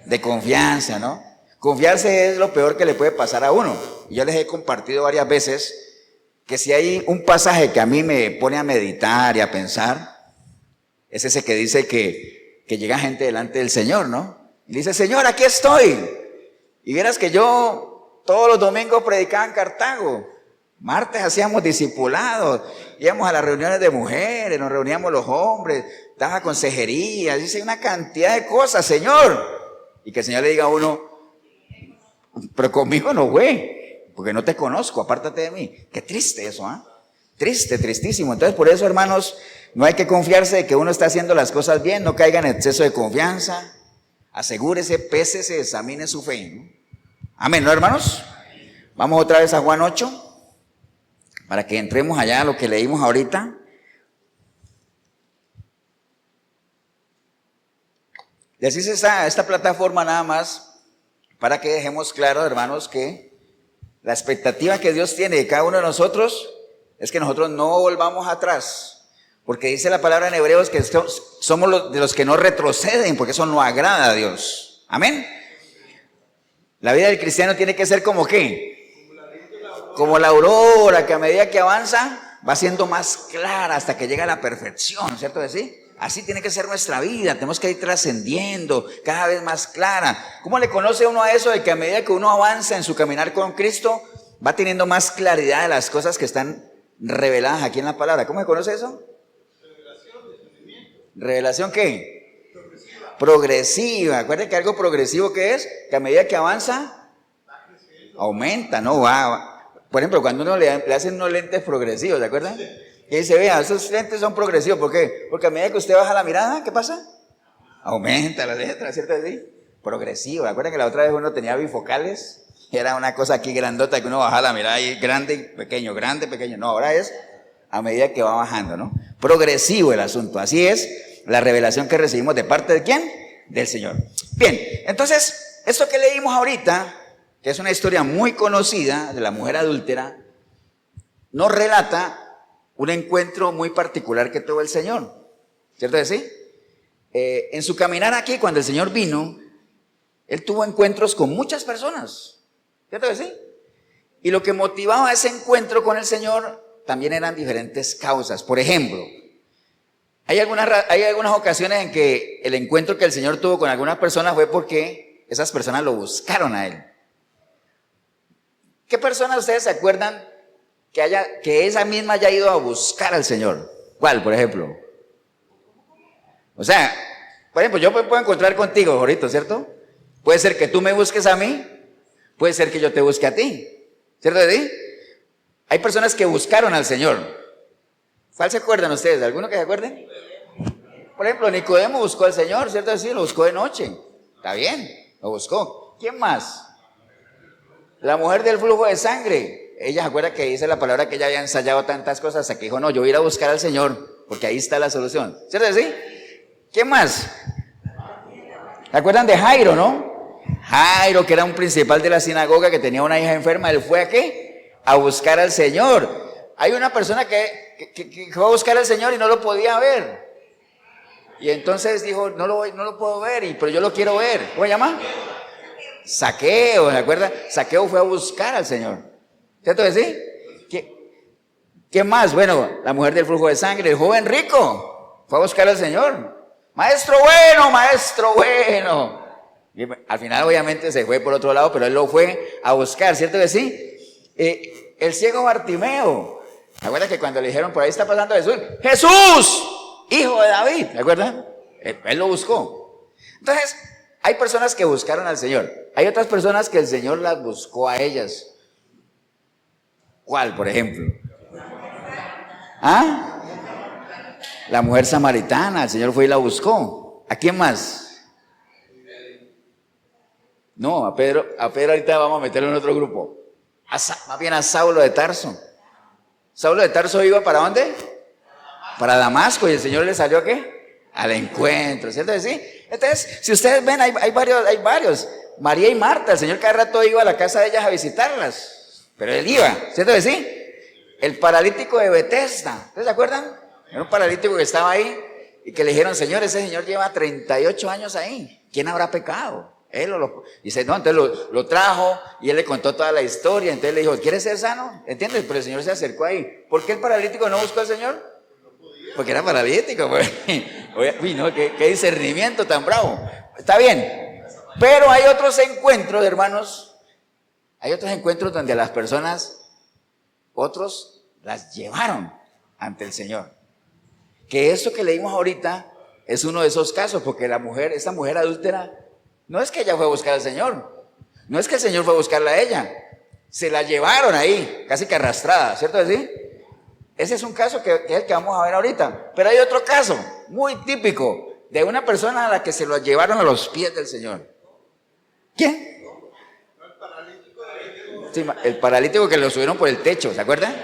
De confianza, ¿no? Confiarse es lo peor que le puede pasar a uno. Y yo les he compartido varias veces que si hay un pasaje que a mí me pone a meditar y a pensar, es ese que dice que llega gente delante del Señor, ¿no? Y dice, Señor, aquí estoy. Y vieras que yo todos los domingos predicaba en Cartago. Martes hacíamos discipulados, íbamos a las reuniones de mujeres, nos reuníamos los hombres, daba consejería, dice una cantidad de cosas, Señor. Y que el Señor le diga a uno, pero conmigo no fue, porque no te conozco, apártate de mí. Qué triste eso, ¿ah? Triste, tristísimo. Entonces, por eso, hermanos, no hay que confiarse de que uno está haciendo las cosas bien, no caiga en exceso de confianza. Asegúrese, pésese, examine su fe, ¿no? Amén, ¿no, hermanos? Vamos otra vez a Juan 8, para que entremos allá a lo que leímos ahorita. Y así esta plataforma nada más, para que dejemos claro, hermanos, que la expectativa que Dios tiene de cada uno de nosotros es que nosotros no volvamos atrás, porque dice la palabra en Hebreos que somos de los que no retroceden, porque eso no agrada a Dios. Amén. La vida del cristiano tiene que ser como ¿qué? Como la aurora, que a medida que avanza va siendo más clara hasta que llega a la perfección, ¿cierto que sí? Así tiene que ser nuestra vida, tenemos que ir trascendiendo cada vez más clara. ¿Cómo le conoce uno a eso de que a medida que uno avanza en su caminar con Cristo, va teniendo más claridad de las cosas que están reveladas aquí en la palabra? ¿Cómo se conoce eso? ¿Revelación qué? Progresiva. Acuérdense que algo progresivo que es, que a medida que avanza, aumenta, no va. Por ejemplo, cuando uno le hacen unos lentes progresivos, ¿se acuerdan? Y dice, vea, esos lentes son progresivos. ¿Por qué? Porque a medida que usted baja la mirada, ¿qué pasa? Aumenta la letra, ¿cierto? ¿Sí? Progresivo. ¿Acuerdan que la otra vez uno tenía bifocales? Era una cosa aquí grandota que uno bajaba la mirada y grande y pequeño, grande, pequeño. No, ahora es a medida que va bajando, ¿no? Progresivo el asunto. Así es la revelación que recibimos de parte de ¿quién? Del Señor. Bien, entonces, esto que leímos ahorita, que es una historia muy conocida de la mujer adúltera, nos relata un encuentro muy particular que tuvo el Señor. ¿Cierto que sí? En su caminar aquí, cuando el Señor vino, Él tuvo encuentros con muchas personas. ¿Cierto que sí? Y lo que motivaba ese encuentro con el Señor también eran diferentes causas. Por ejemplo, hay algunas ocasiones en que el encuentro que el Señor tuvo con algunas personas fue porque esas personas lo buscaron a Él. ¿Qué personas ustedes se acuerdan que esa misma haya ido a buscar al Señor? ¿Cuál, por ejemplo? O sea, por ejemplo, yo puedo encontrar contigo, Jorito, ¿cierto? Puede ser que tú me busques a mí, puede ser que yo te busque a ti, ¿cierto? ¿Sí? Hay personas que buscaron al Señor. ¿Cuál se acuerdan ustedes? ¿Alguno que se acuerden? Por ejemplo, Nicodemo buscó al Señor, ¿cierto? Sí, lo buscó de noche. Está bien, lo buscó. ¿Quién más? La mujer del flujo de sangre. Ella se acuerda que dice la palabra que ella había ensayado tantas cosas hasta que dijo, no, yo voy a ir a buscar al Señor, porque ahí está la solución. ¿Cierto? ¿Sí? ¿Quién más? ¿Se acuerdan de Jairo, no? Jairo, que era un principal de la sinagoga que tenía una hija enferma, él fue a ¿qué? A buscar al Señor. Hay una persona que fue a buscar al Señor y no lo podía ver. Y entonces dijo, no lo puedo ver, pero yo lo quiero ver. ¿Cómo se llama? Saqueo, ¿se acuerdan? Saqueo fue a buscar al Señor. ¿Cierto que sí? ¿Qué más? Bueno, la mujer del flujo de sangre, el joven rico, fue a buscar al Señor. Maestro bueno, maestro bueno. Y al final obviamente se fue por otro lado, pero él lo fue a buscar, ¿cierto que sí? El ciego Bartimeo. ¿Se acuerdan que cuando le dijeron, por ahí está pasando Jesús? ¡Jesús! Hijo de David. ¿Se acuerdan? Él lo buscó. Entonces, hay personas que buscaron al Señor. Hay otras personas que el Señor las buscó a ellas. ¿Cuál, por ejemplo? ¿Ah? La mujer samaritana, el Señor fue y la buscó. ¿A quién más? No, a Pedro ahorita vamos a meterlo en otro grupo. Más bien a Saulo de Tarso. Saulo de Tarso iba ¿para dónde? Para Damasco, y el Señor le salió ¿a qué? Al encuentro, ¿cierto que sí? Entonces, si ustedes ven, hay varios. María y Marta, el Señor cada rato iba a la casa de ellas a visitarlas, pero él iba, ¿cierto que sí? El paralítico de Betesda, ¿ustedes se acuerdan? Era un paralítico que estaba ahí y que le dijeron, Señor, ese señor lleva 38 años ahí, ¿quién habrá pecado? Él dice, no, entonces lo trajo y él le contó toda la historia, entonces le dijo, ¿quieres ser sano? ¿Entiendes? Pero el Señor se acercó ahí. ¿Por qué el paralítico no buscó al Señor? Porque era paralítico, pues. Uy, no, qué discernimiento tan bravo. Está bien, pero hay otros encuentros, hermanos, hay otros encuentros donde a las personas, otros las llevaron ante el Señor. Que esto que leímos ahorita es uno de esos casos, porque esta mujer adúltera, no es que ella fue a buscar al Señor, no es que el Señor fue a buscarla a ella, se la llevaron ahí, casi que arrastrada, ¿cierto que sí? Ese es un caso que es el que vamos a ver ahorita, pero hay otro caso muy típico de una persona a la que se lo llevaron a los pies del Señor. ¿Quién? Sí, el paralítico que lo subieron por el techo, ¿se acuerdan?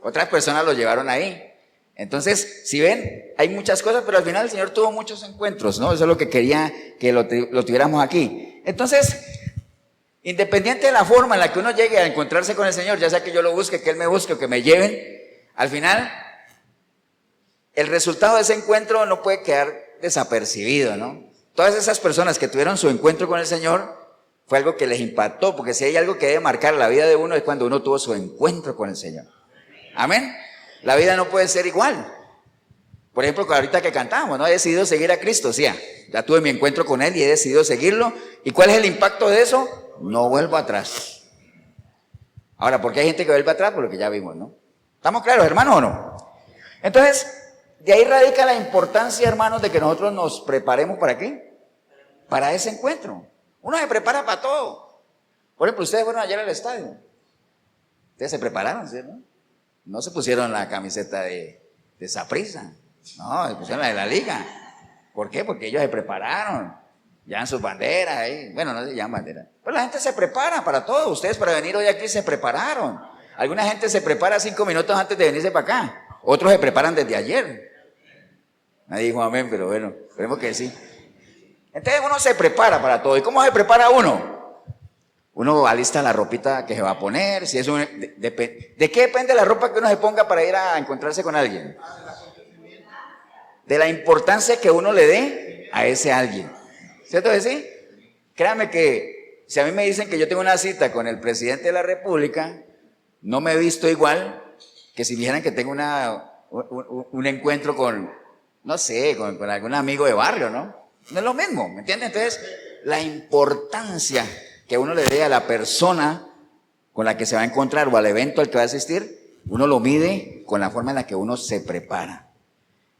Otras personas lo llevaron ahí. Entonces, si ven, hay muchas cosas, pero al final el Señor tuvo muchos encuentros, ¿no? Eso es lo que quería que lo tuviéramos aquí. Entonces, independiente de la forma en la que uno llegue a encontrarse con el Señor, ya sea que yo lo busque, que Él me busque o que me lleven, al final, el resultado de ese encuentro no puede quedar desapercibido, ¿no? Todas esas personas que tuvieron su encuentro con el Señor, fue algo que les impactó, porque si hay algo que debe marcar la vida de uno es cuando uno tuvo su encuentro con el Señor. Amén. La vida no puede ser igual. Por ejemplo, ahorita que cantamos, ¿no? He decidido seguir a Cristo, sí, ya tuve mi encuentro con Él y he decidido seguirlo. ¿Y cuál es el impacto de eso? No vuelvo atrás. Ahora, ¿por qué hay gente que vuelve atrás? Por lo que ya vimos, ¿no? ¿Estamos claros, hermanos, o no? Entonces, De ahí radica la importancia, hermanos, de que nosotros nos preparemos ¿para qué? Para ese encuentro. Uno se prepara para todo. Por ejemplo, ustedes fueron ayer al estadio. Ustedes se prepararon, ¿sí? No se pusieron la camiseta de Saprissa. No, se pusieron la de la liga. ¿Por qué? Porque ellos se prepararon. Llevan sus banderas ahí. Bueno, no se llaman banderas. Pero la gente se prepara para todo. Ustedes para venir hoy aquí se prepararon. Alguna gente se prepara 5 minutos antes de venirse para acá. Otros se preparan desde ayer. Nadie dijo amén, pero bueno, esperemos que sí. Entonces uno se prepara para todo. ¿Y cómo se prepara uno? Uno alista la ropita que se va a poner. Si es ¿De qué depende la ropa que uno se ponga para ir a encontrarse con alguien? De la importancia que uno le dé a ese alguien. ¿Cierto que sí? Créame que si a mí me dicen que yo tengo una cita con el presidente de la República, no me he visto igual que si me dijeran que tengo un encuentro con, no sé, con algún amigo de barrio, ¿no? No es lo mismo, ¿me entiendes? Entonces, la importancia que uno le dé a la persona con la que se va a encontrar o al evento al que va a asistir, uno lo mide con la forma en la que uno se prepara.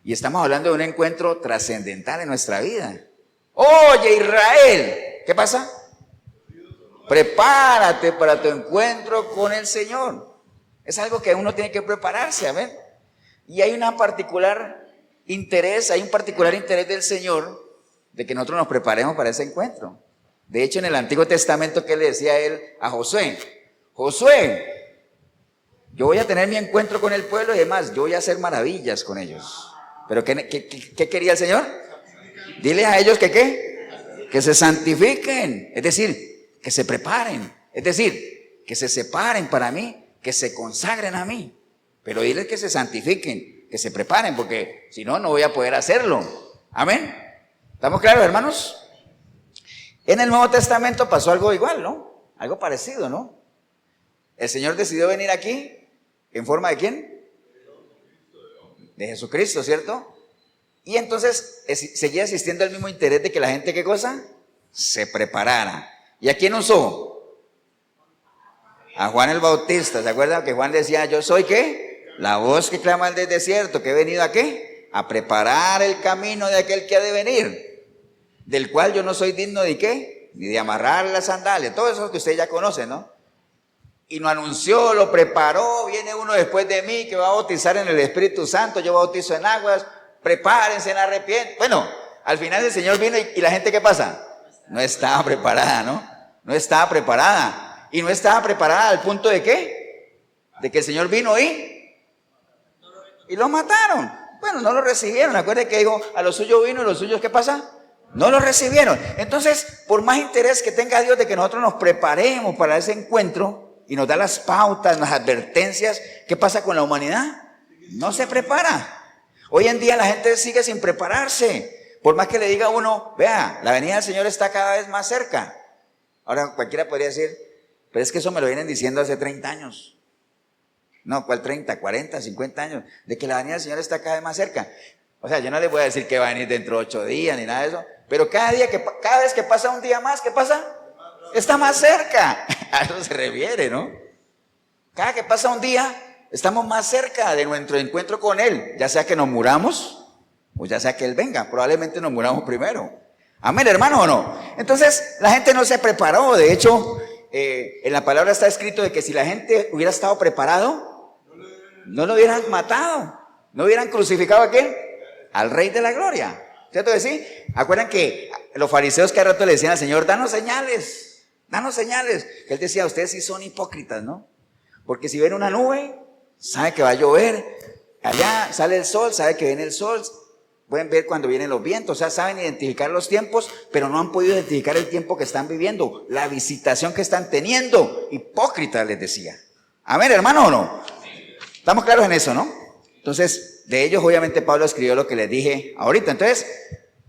Y estamos hablando de un encuentro trascendental en nuestra vida. Oye, Israel, ¿qué pasa? Prepárate para tu encuentro con el Señor. Es algo que uno tiene que prepararse, amén. Y hay un particular interés del Señor de que nosotros nos preparemos para ese encuentro. De hecho, en el Antiguo Testamento, ¿qué le decía él a Josué? Josué, yo voy a tener mi encuentro con el pueblo y demás, yo voy a hacer maravillas con ellos. ¿Pero qué quería el Señor? Dile a ellos que ¿qué? Que se santifiquen, es decir, que se preparen, es decir, que se separen para mí, que se consagren a mí. Pero diles que se santifiquen, que se preparen, porque si no, no voy a poder hacerlo. Amén. ¿Estamos claros, hermanos? En el Nuevo Testamento pasó algo igual, ¿no? Algo parecido, ¿no? El Señor decidió venir aquí, ¿en forma de quién? De Jesucristo, ¿cierto? Y entonces seguía existiendo el mismo interés de que la gente, ¿qué cosa? Se preparara. ¿Y a quién usó? A Juan el Bautista. ¿Se acuerdan que Juan decía, yo soy qué? La voz que clama del desierto, que he venido a qué? A preparar el camino de aquel que ha de venir, del cual yo no soy digno de qué? Ni de amarrar las sandalias. Todo eso que ustedes ya conocen, ¿no? Y lo anunció, lo preparó, viene uno después de mí que va a bautizar en el Espíritu Santo, yo bautizo en aguas, prepárense, en arrepienten. Bueno, al final el Señor vino y la gente, ¿qué pasa? No estaba preparada, ¿no? No estaba preparada. Y no estaba preparada al punto de ¿qué? De que el Señor vino y lo mataron. Bueno, no lo recibieron. Acuérdense que dijo, a los suyos vino y los suyos, ¿qué pasa? No lo recibieron. Entonces, por más interés que tenga Dios de que nosotros nos preparemos para ese encuentro, y nos da las pautas, las advertencias, ¿qué pasa con la humanidad? No se prepara. Hoy en día la gente sigue sin prepararse. Por más que le diga a uno, vea, la venida del Señor está cada vez más cerca. Ahora cualquiera podría decir, pero es que eso me lo vienen diciendo hace 30 años. No, ¿cuál 30, 40, 50 años? De que la venida del Señor está cada vez más cerca. O sea, yo no les voy a decir que va a venir dentro de 8 días ni nada de eso, pero cada vez que pasa un día más, ¿qué pasa? Está más cerca. A eso se refiere, ¿no? Cada que pasa un día, estamos más cerca de nuestro encuentro con Él. Ya sea que nos muramos, o ya sea que Él venga. Probablemente nos muramos primero. Amén, hermano, ¿o no? Entonces, la gente no se preparó. De hecho, en la palabra está escrito de que si la gente hubiera estado preparado, no lo hubieran matado. No hubieran crucificado a ¿quién? Al Rey de la Gloria. ¿Cierto que sí? Acuerdan que los fariseos que a rato le decían al Señor, danos señales. Danos señales. Él decía, ustedes sí son hipócritas, ¿no? Porque si ven una nube, sabe que va a llover. Allá sale el sol, sabe que viene el sol. Pueden ver cuando vienen los vientos. O sea, saben identificar los tiempos, pero no han podido identificar el tiempo que están viviendo, la visitación que están teniendo. Hipócritas, les decía. Amén, hermano, ¿o no? Estamos claros en eso, ¿no? Entonces, de ellos obviamente Pablo escribió lo que les dije ahorita. Entonces,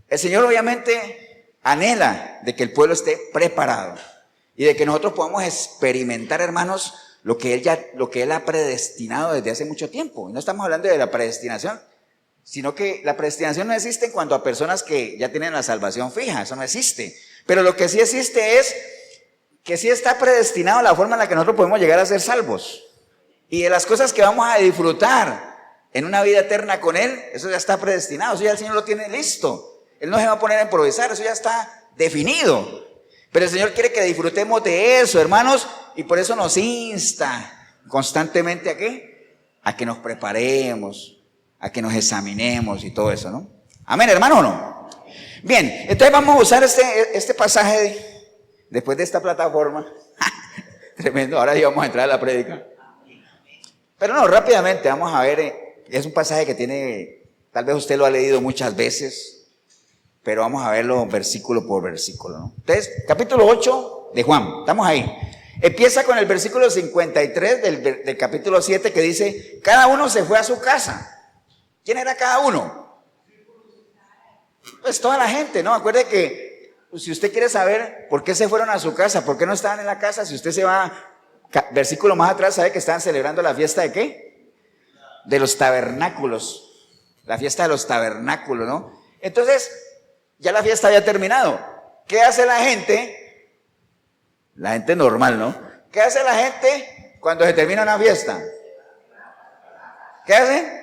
el Señor obviamente anhela de que el pueblo esté preparado. Y de que nosotros podamos experimentar, hermanos, lo que Él ha predestinado desde hace mucho tiempo. Y no estamos hablando de la predestinación, sino que la predestinación no existe en cuanto a personas que ya tienen la salvación fija. Eso no existe. Pero lo que sí existe es que sí está predestinado la forma en la que nosotros podemos llegar a ser salvos. Y de las cosas que vamos a disfrutar en una vida eterna con Él, eso ya está predestinado, eso ya el Señor lo tiene listo. Él no se va a poner a improvisar, eso ya está definido. Pero el Señor quiere que disfrutemos de eso, hermanos, y por eso nos insta constantemente ¿a qué? A que nos preparemos, a que nos examinemos y todo eso, ¿no? Amén, hermano, ¿o no? Bien, entonces vamos a usar este pasaje después de esta plataforma. Tremendo, ahora sí vamos a entrar a la prédica. Pero no, rápidamente vamos a ver, es un pasaje que tiene, tal vez usted lo ha leído muchas veces, pero vamos a verlo versículo por versículo, ¿no? Entonces, capítulo 8 de Juan, estamos ahí. Empieza con el versículo 53 del capítulo 7 que dice, cada uno se fue a su casa. ¿Quién era cada uno? Pues toda la gente, ¿no? Acuerde que si usted quiere saber por qué se fueron a su casa, por qué no estaban en la casa, si usted se va, versículo más atrás, sabe que estaban celebrando la fiesta de ¿qué? De los tabernáculos, la fiesta de los tabernáculos, ¿no? Entonces, ya la fiesta había terminado. ¿Qué hace la gente? La gente normal, ¿no? ¿Qué hace la gente cuando se termina una fiesta? ¿Qué hacen?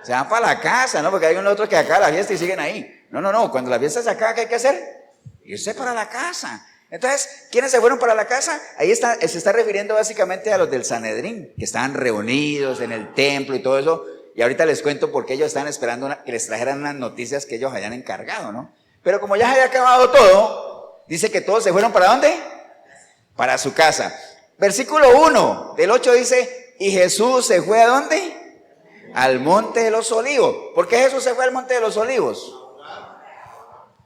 Se van para la casa, ¿no? Porque hay unos otros que acaba la fiesta y siguen ahí. No. Cuando la fiesta se acaba, ¿qué hay que hacer? Irse para la casa. Entonces, ¿quiénes se fueron para la casa? Ahí se está refiriendo básicamente a los del Sanedrín, que estaban reunidos en el templo y todo eso. Y ahorita les cuento por qué ellos estaban esperando que les trajeran unas noticias que ellos habían encargado, ¿no? Pero como ya se había acabado todo, dice que todos se fueron ¿para dónde? Para su casa. Versículo 1 del 8 dice, y Jesús se fue ¿a dónde? Al monte de los olivos. ¿Por qué Jesús se fue al monte de los olivos?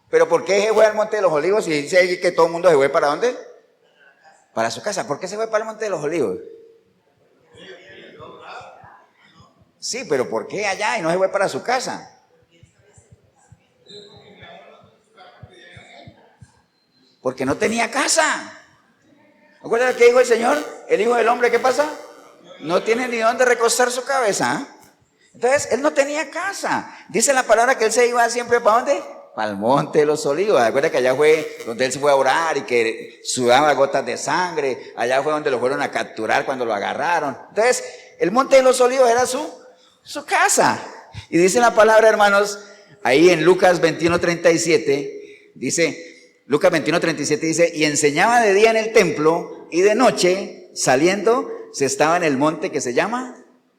¿Pero por qué se fue al monte de los olivos? Y dice ahí que todo el mundo se fue ¿para dónde? Para su casa. ¿Por qué se fue para el monte de los olivos? Sí, pero ¿por qué allá y no se fue para su casa? Porque no tenía casa. ¿Recuerdan lo que dijo el Señor? El Hijo del Hombre, ¿qué pasa? No tiene ni dónde recostar su cabeza. Entonces, él no tenía casa. Dice la palabra que él se iba siempre ¿para dónde? Para el monte de los olivos. Recuerda que allá fue donde él se fue a orar y que sudaba gotas de sangre. Allá fue donde lo fueron a capturar cuando lo agarraron. Entonces, el monte de los olivos era su casa. Y dice la palabra, hermanos, ahí en Lucas 21:37, dice, Lucas 21:37 dice, y enseñaba de día en el templo y de noche, saliendo, se estaba en el monte que se llama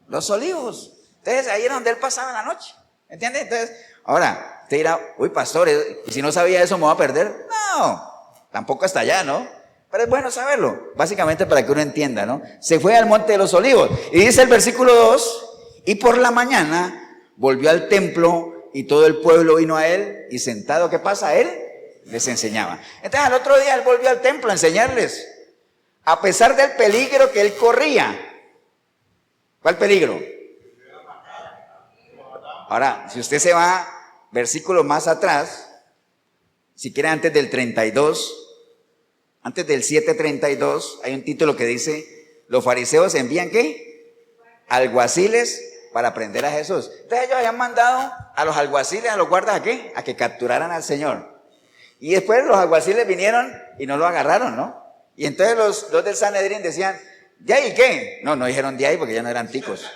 Los Olivos. Entonces ahí era donde él pasaba la noche, ¿entiende? Entonces, ahora, usted dirá, uy pastor, ¿y si no sabía eso me voy a perder? No, tampoco hasta allá, ¿no? Pero es bueno saberlo, básicamente para que uno entienda, ¿no? Se fue al monte de los olivos, y dice el versículo 2, y por la mañana volvió al templo, y todo el pueblo vino a él, y sentado, ¿qué pasa? Él les enseñaba. Entonces al otro día él volvió al templo a enseñarles, a pesar del peligro que él corría. ¿Cuál peligro? Ahora, si usted se va versículo más atrás, si quiere antes del 32, antes del 7:32, hay un título que dice, los fariseos envían ¿qué? Alguaciles para prender a Jesús. Entonces ellos habían mandado a los alguaciles, a los guardas ¿a qué? A que capturaran al Señor. Y después los alguaciles vinieron y no lo agarraron, ¿no? Y entonces los del Sanedrín decían, ¿de ahí qué? No dijeron de ahí porque ya no eran ticos.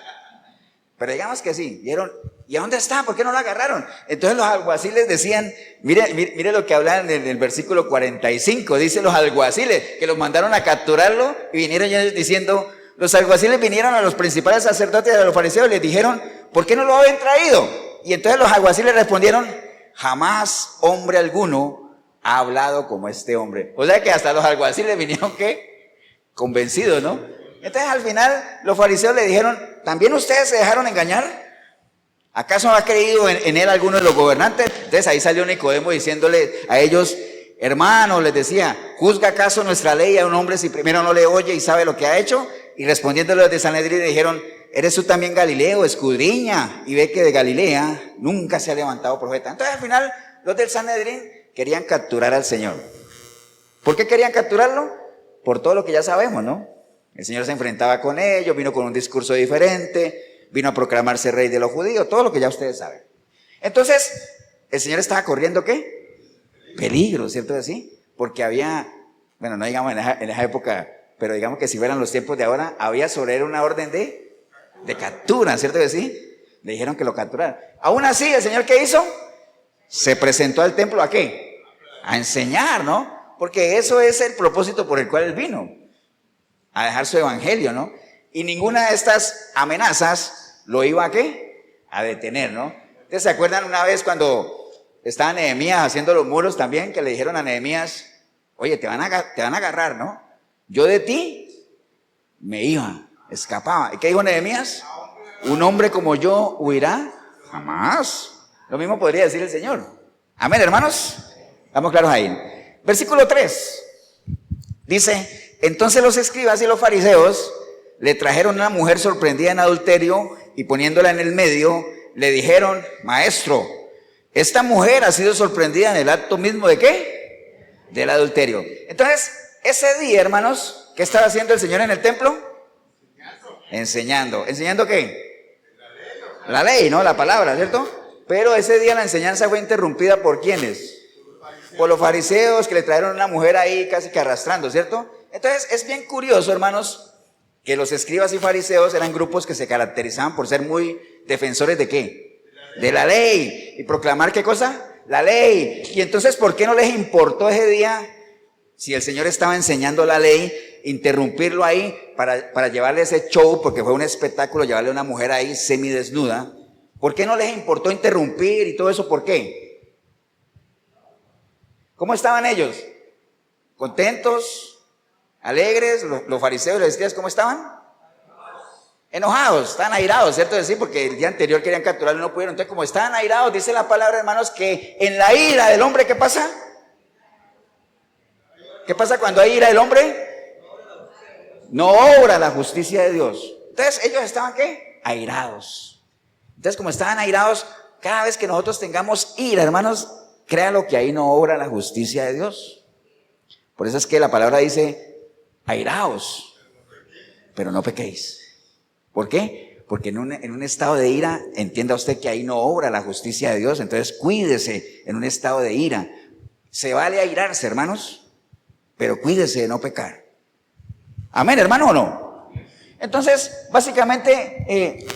Pero digamos que sí, dijeron, ¿y a dónde está? ¿Por qué no lo agarraron? Entonces los alguaciles decían, mire lo que hablan en el versículo 45, dice los alguaciles, que los mandaron a capturarlo y vinieron ya diciendo, los alguaciles vinieron a los principales sacerdotes de los fariseos y les dijeron, ¿por qué no lo habían traído? Y entonces los alguaciles respondieron, jamás hombre alguno ha hablado como este hombre. O sea que hasta los alguaciles vinieron, ¿qué? Convencidos, ¿no? Entonces al final los fariseos le dijeron, ¿también ustedes se dejaron engañar? ¿Acaso no ha creído en él alguno de los gobernantes? Entonces ahí salió Nicodemo diciéndole a ellos, hermanos, les decía, ¿juzga acaso nuestra ley a un hombre si primero no le oye y sabe lo que ha hecho? Y respondiéndole los de Sanedrín le dijeron, ¿eres tú también Galileo? Escudriña y ve que de Galilea nunca se ha levantado profeta. Entonces al final los del Sanedrín querían capturar al Señor. ¿Por qué querían capturarlo? Por todo lo que ya sabemos, ¿no? El Señor se enfrentaba con ellos, vino con un discurso diferente, vino a proclamarse rey de los judíos, todo lo que ya ustedes saben. Entonces, el Señor estaba corriendo, ¿qué? Peligro, ¿cierto así? Porque había, bueno, no digamos en esa época, pero digamos que si fueran los tiempos de ahora, había sobre él una orden de captura, ¿cierto que sí? Le dijeron que lo capturaran. Aún así, ¿el Señor qué hizo? Se presentó al templo, ¿a qué? A enseñar, ¿no? Porque eso es el propósito por el cual Él vino. A dejar su evangelio, ¿no? Y ninguna de estas amenazas lo iba a ¿qué? A detener, ¿no? ¿Ustedes se acuerdan una vez cuando estaba Nehemías haciendo los muros también, que le dijeron a Nehemías, oye, te van a agarrar, ¿no? Yo de ti me iba, escapaba. ¿Y qué dijo Nehemías? Un hombre como yo huirá jamás. Lo mismo podría decir el Señor. Amén, hermanos. Estamos claros ahí. Versículo 3. Dice, entonces los escribas y los fariseos le trajeron una mujer sorprendida en adulterio y poniéndola en el medio, le dijeron, maestro, esta mujer ha sido sorprendida en el acto mismo ¿de qué? Del adulterio. Entonces, ese día, hermanos, ¿qué estaba haciendo el Señor en el templo? Enseñando. ¿Enseñando qué? La ley, ¿no? La palabra, ¿cierto? Pero ese día la enseñanza fue interrumpida ¿por quiénes? Por los fariseos que le trajeron una mujer ahí casi que arrastrando, ¿cierto? Entonces, es bien curioso, hermanos, que los escribas y fariseos eran grupos que se caracterizaban por ser muy defensores ¿de qué? De la ley. ¿Y proclamar qué cosa? La ley. Y entonces, ¿por qué no les importó ese día, si el Señor estaba enseñando la ley, interrumpirlo ahí para llevarle ese show, porque fue un espectáculo, llevarle a una mujer ahí semidesnuda? ¿Por qué no les importó interrumpir y todo eso? ¿Por qué? ¿Cómo estaban ellos? ¿Contentos? ¿Alegres? Los fariseos y los escribas, ¿cómo estaban? Enojados, estaban airados, ¿cierto? Decir, porque el día anterior querían capturarlo y no pudieron. Entonces, como estaban airados, dice la palabra, hermanos, que en la ira del hombre, ¿qué pasa? ¿Qué pasa cuando hay ira del hombre? No obra la justicia de Dios. Entonces, ellos estaban, ¿qué? Airados. Entonces, como estaban airados, cada vez que nosotros tengamos ira, hermanos, créalo que ahí no obra la justicia de Dios. Por eso es que la palabra dice, airaos, pero no pequéis. ¿Por qué? Porque en un estado de ira, entienda usted que ahí no obra la justicia de Dios. Entonces cuídese en un estado de ira. Se vale airarse, hermanos, pero cuídese de no pecar. Amén, hermano, ¿o no? Entonces, básicamente,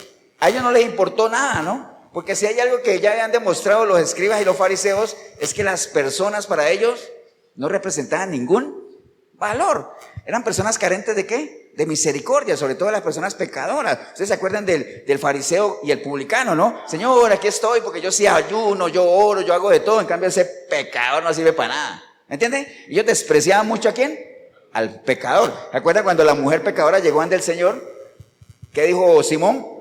a ellos no les importó nada, ¿no? Porque si hay algo que ya habían demostrado los escribas y los fariseos, es que las personas para ellos no representaban ningún valor. Eran personas carentes ¿de qué? De misericordia, sobre todo las personas pecadoras. Ustedes se acuerdan del fariseo y el publicano, ¿no? Señor, aquí estoy porque yo sí ayuno, yo oro, yo hago de todo. En cambio ese pecador no sirve para nada. ¿Entienden? Ellos despreciaban mucho ¿a quién? Al pecador. ¿Se acuerdan cuando la mujer pecadora llegó ante el Señor? ¿Qué dijo Simón?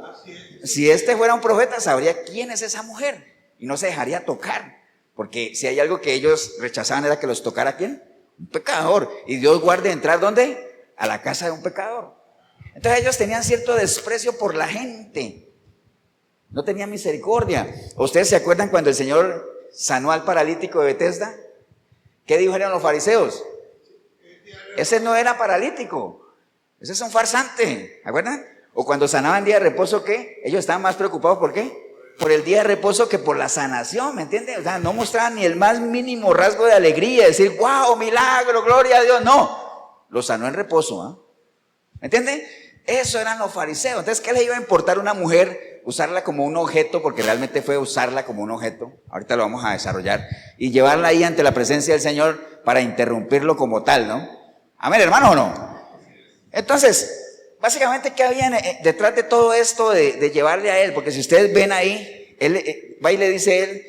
Si este fuera un profeta, sabría quién es esa mujer y no se dejaría tocar. Porque si hay algo que ellos rechazaban era que los tocara ¿quién? Un pecador. Y Dios guarde entrar ¿dónde? A la casa de un pecador. Entonces ellos tenían cierto desprecio por la gente. No tenían misericordia. ¿Ustedes se acuerdan cuando el Señor sanó al paralítico de Betesda? ¿Qué dijeron los fariseos? Ese no era paralítico. Ese es un farsante. ¿Se acuerdan? O cuando sanaban día de reposo, ¿qué? Ellos estaban más preocupados ¿por qué? Por el día de reposo que por la sanación, ¿me entienden? O sea, no mostraban ni el más mínimo rasgo de alegría, decir, wow, milagro, gloria a Dios. No, lo sanó en reposo, ¿eh? ¿Me entienden? Eso eran los fariseos. Entonces, ¿qué les iba a importar a una mujer? Usarla como un objeto, porque realmente fue usarla como un objeto. Ahorita lo vamos a desarrollar. Y llevarla ahí ante la presencia del Señor para interrumpirlo como tal, ¿no? Amén, hermano, ¿o no? Entonces, básicamente, ¿qué había detrás de todo esto de llevarle a él? Porque si ustedes ven ahí, él va y le dice él,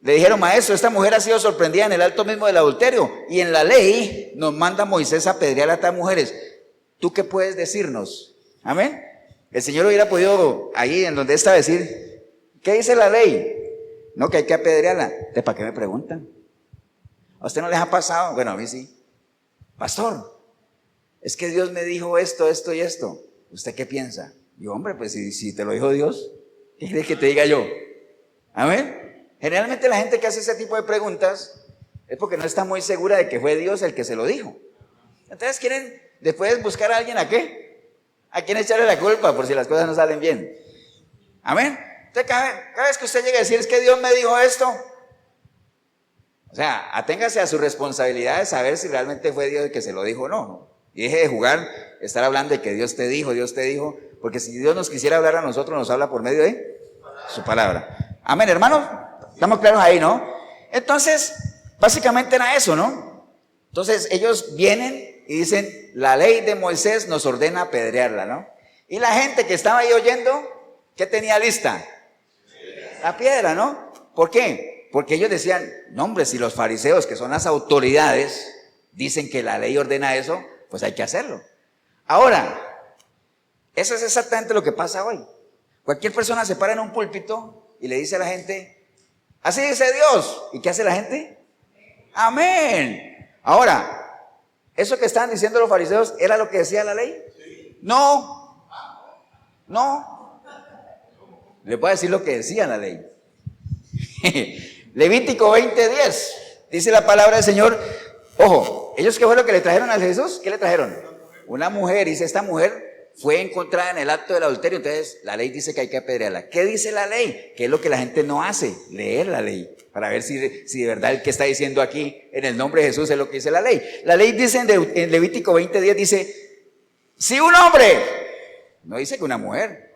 le dijeron, maestro, esta mujer ha sido sorprendida en el acto mismo del adulterio. Y en la ley nos manda Moisés a apedrear a estas mujeres. ¿Tú qué puedes decirnos? Amén. El Señor hubiera podido, ahí en donde está, decir, ¿qué dice la ley? No, que hay que apedrearla. ¿De para qué me preguntan? ¿A usted no les ha pasado? Bueno, a mí sí. Pastor, es que Dios me dijo esto, esto y esto. ¿Usted qué piensa? Y hombre, pues si te lo dijo Dios, ¿qué quieres que te diga yo? Amén. Generalmente la gente que hace ese tipo de preguntas es porque no está muy segura de que fue Dios el que se lo dijo. Entonces quieren después buscar a alguien ¿a qué? ¿A quién echarle la culpa por si las cosas no salen bien? Amén. Entonces cada vez que usted llega a decir, es que Dios me dijo esto, o sea, aténgase a su responsabilidad de saber si realmente fue Dios el que se lo dijo o no. Y deje de jugar, estar hablando de que Dios te dijo, porque si Dios nos quisiera hablar a nosotros, nos habla por medio de su palabra. Amén, hermanos. Estamos claros ahí, ¿no? Entonces, básicamente era eso, ¿no? Entonces ellos vienen y dicen, la ley de Moisés nos ordena apedrearla, ¿no? Y la gente que estaba ahí oyendo, ¿qué tenía lista? La piedra, ¿no? ¿Por qué? Porque ellos decían, no hombre, si los fariseos, que son las autoridades, dicen que la ley ordena eso, pues hay que hacerlo. Ahora, eso es exactamente lo que pasa hoy. Cualquier persona se para en un púlpito y le dice a la gente, así dice Dios. ¿Y qué hace la gente? Amén. Ahora, ¿eso que estaban diciendo los fariseos era lo que decía la ley? No. No. Les voy a decir lo que decía la ley. Levítico 20:10. Dice la palabra del Señor. Ojo, ¿ellos qué fue lo que le trajeron a Jesús? ¿Qué le trajeron? Una mujer. Dice, esta mujer fue encontrada en el acto del adulterio. Entonces la ley dice que hay que apedrearla. ¿Qué dice la ley? ¿Qué es lo que la gente no hace? Leer la ley, para ver si de verdad el que está diciendo aquí en el nombre de Jesús es lo que dice la ley. La ley dice en Levítico 20:10, dice, si un hombre, no dice que una mujer,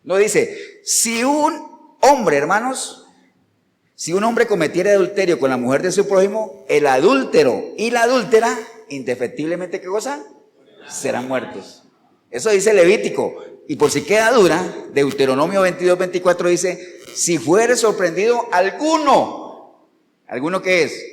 no dice, si un hombre, hermanos, si un hombre cometiera adulterio con la mujer de su prójimo, el adúltero y la adúltera, indefectiblemente, ¿qué cosa? Serán muertos. Eso dice Levítico. Y por si queda dura, Deuteronomio 22:24 dice, si fuere sorprendido alguno ¿qué es?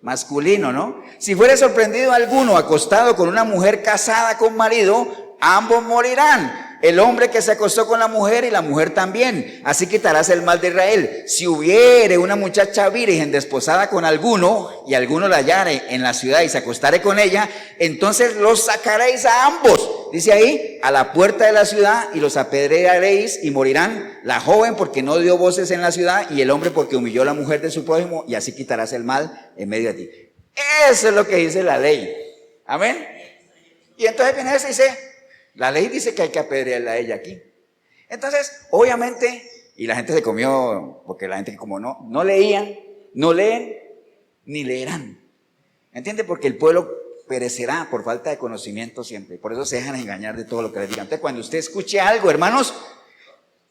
Masculino, ¿no? Si fuere sorprendido alguno acostado con una mujer casada con marido, ambos morirán. El hombre que se acostó con la mujer y la mujer también. Así quitarás el mal de Israel. Si hubiere una muchacha virgen desposada con alguno y alguno la hallare en la ciudad y se acostare con ella, entonces los sacaréis a ambos. Dice ahí, a la puerta de la ciudad y los apedrearéis y morirán. La joven porque no dio voces en la ciudad y el hombre porque humilló a la mujer de su prójimo, y así quitarás el mal en medio de ti. Eso es lo que dice la ley. Amén. Y entonces viene eso y dice, la ley dice que hay que apedrearla a ella aquí. Entonces, obviamente, y la gente se comió, porque la gente como no leían, no leen, ni leerán. ¿Entiende? Porque el pueblo perecerá por falta de conocimiento siempre. Por eso se dejan engañar de todo lo que les digan. Entonces, cuando usted escuche algo, hermanos,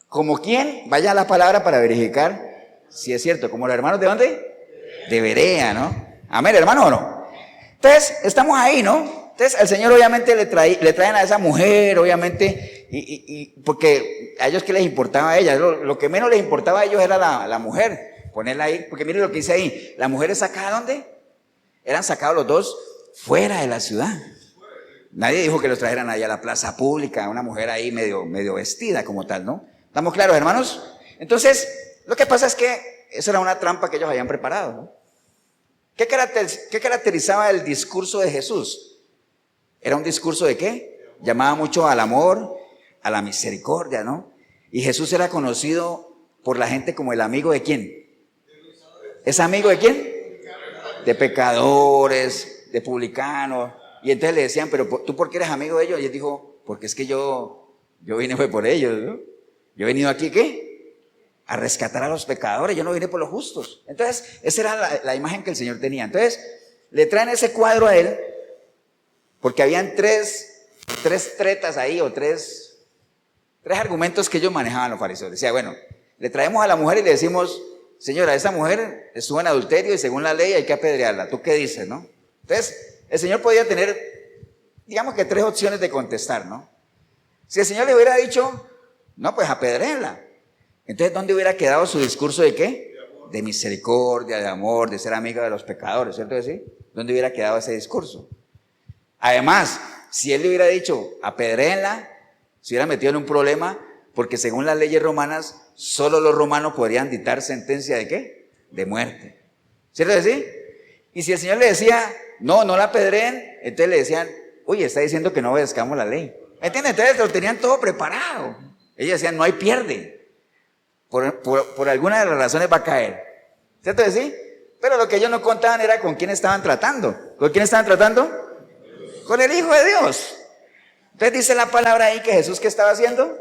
como quien vaya a la palabra para verificar si es cierto. Como los hermanos, ¿de dónde? De Berea, ¿no? Amén, hermano, ¿o no? Entonces, estamos ahí, ¿no? Entonces, al Señor obviamente le traen a esa mujer, obviamente, porque a ellos, ¿qué les importaba a ella? Lo que menos les importaba a ellos era la mujer, ponerla ahí, porque mire lo que dice ahí, la mujer es sacada, ¿dónde? Eran sacados los dos fuera de la ciudad. Nadie dijo que los trajeran allá a la plaza pública, una mujer ahí medio vestida como tal, ¿no? ¿Estamos claros, hermanos? Entonces, lo que pasa es que esa era una trampa que ellos habían preparado, ¿no? ¿Qué caracterizaba el discurso de Jesús? ¿Era un discurso de qué? Llamaba mucho al amor, a la misericordia, ¿no? Y Jesús era conocido por la gente como el amigo de ¿quién? ¿Es amigo de quién? De pecadores, de publicanos. Y entonces le decían, pero ¿tú por qué eres amigo de ellos? Y él dijo, porque es que yo vine fue por ellos, ¿no? Yo he venido aquí, ¿qué? A rescatar a los pecadores, yo no vine por los justos. Entonces, esa era la imagen que el Señor tenía. Entonces, le traen ese cuadro a él, porque habían tres tretas ahí, o tres argumentos que ellos manejaban los fariseos. Decía, bueno, le traemos a la mujer y le decimos, señora, esa mujer estuvo en adulterio y según la ley hay que apedrearla. ¿Tú qué dices, no? Entonces, el Señor podía tener, digamos que 3 opciones de contestar, ¿no? Si el Señor le hubiera dicho, no, pues apedréenla. Entonces, ¿dónde hubiera quedado su discurso de qué? De misericordia, de amor, de ser amiga de los pecadores, ¿cierto que sí? ¿Dónde hubiera quedado ese discurso? Además, si él le hubiera dicho, apedréenla, se hubiera metido en un problema, porque según las leyes romanas, solo los romanos podrían dictar sentencia de ¿qué? De muerte. ¿Cierto que sí? Y si el Señor le decía, no la apedreen, entonces le decían, oye, está diciendo que no obedezcamos la ley. ¿Me entiendes? Entonces lo tenían todo preparado. Ellos decían, no hay pierde. Por alguna de las razones va a caer. ¿Cierto que sí? Pero lo que ellos no contaban era con quién estaban tratando. ¿Con quién estaban tratando? Con el Hijo de Dios. Entonces dice la palabra ahí que Jesús, ¿qué estaba haciendo?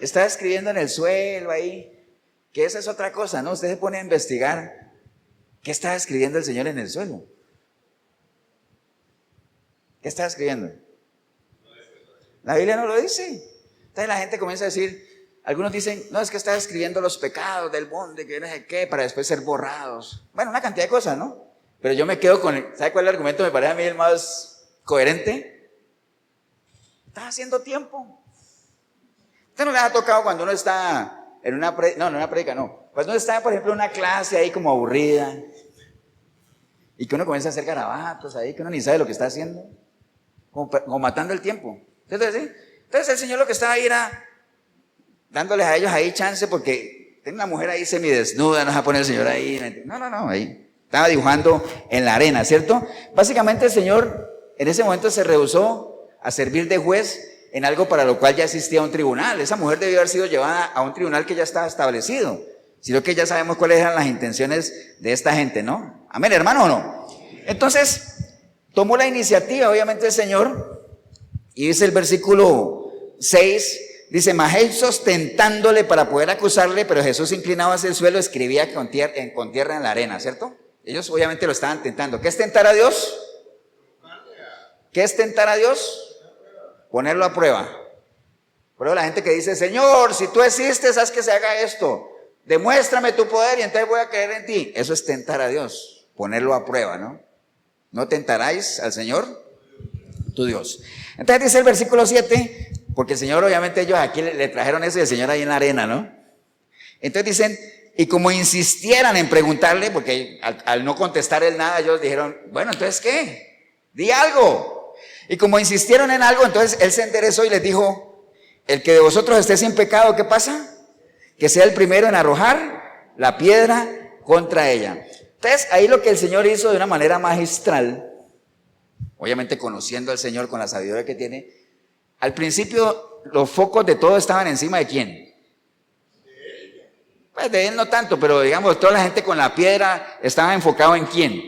Estaba escribiendo en el suelo ahí. Que esa es otra cosa, ¿no? Usted se pone a investigar. ¿Qué estaba escribiendo el Señor en el suelo? ¿Qué estaba escribiendo? La Biblia no lo dice. Entonces la gente comienza a decir, Algunos dicen, no, es que está escribiendo los pecados del mundo, que no sé qué, para después ser borrados. Bueno, una cantidad de cosas, ¿no? Pero yo me quedo con, ¿sabe cuál es el argumento? Me parece a mí el más coherente. Estás haciendo tiempo. ¿Usted no le ha tocado cuando uno está en una predica? No, en una predica no. Cuando uno está, por ejemplo, en una clase ahí como aburrida y que uno comienza a hacer garabatos ahí, que uno ni sabe lo que está haciendo, como matando el tiempo. Entonces el Señor lo que estaba ahí era dándoles a ellos ahí chance porque tiene una mujer ahí semidesnuda, no se va a poner el Señor ahí. No, ahí. Estaba dibujando en la arena, ¿cierto? Básicamente el Señor en ese momento se rehusó a servir de juez en algo para lo cual ya existía un tribunal. Esa mujer debió haber sido llevada a un tribunal que ya estaba establecido, sino que ya sabemos cuáles eran las intenciones de esta gente, ¿no? Amén, hermano, ¿o no? Entonces, tomó la iniciativa, obviamente, el Señor, y dice el versículo 6, dice, mas ellos tentándole para poder acusarle, pero Jesús inclinado hacia el suelo escribía con tierra en la arena, ¿cierto? Ellos obviamente lo estaban tentando. ¿Qué es tentar a Dios? ¿Qué es tentar a Dios? Ponerlo a prueba. Por eso la gente que dice, Señor, si tú existes, haz que se haga esto. Demuéstrame tu poder y entonces voy a creer en ti. Eso es tentar a Dios, ponerlo a prueba, ¿no? ¿No tentarás al Señor, tu Dios? Entonces dice el versículo 7, porque el Señor, obviamente ellos aquí le trajeron eso y el Señor ahí en la arena, ¿no? Entonces dicen, y como insistieran en preguntarle, porque al no contestar él nada, ellos dijeron, bueno, entonces ¿qué? Di algo. Y como insistieron en algo, entonces él se enderezó y les dijo, el que de vosotros esté sin pecado, ¿qué pasa? Que sea el primero en arrojar la piedra contra ella. Entonces ahí lo que el Señor hizo de una manera magistral, obviamente conociendo al Señor con la sabiduría que tiene, al principio los focos de todo estaban encima de ¿quién? Pues de él no tanto, pero digamos toda la gente con la piedra estaba enfocado en ¿quién?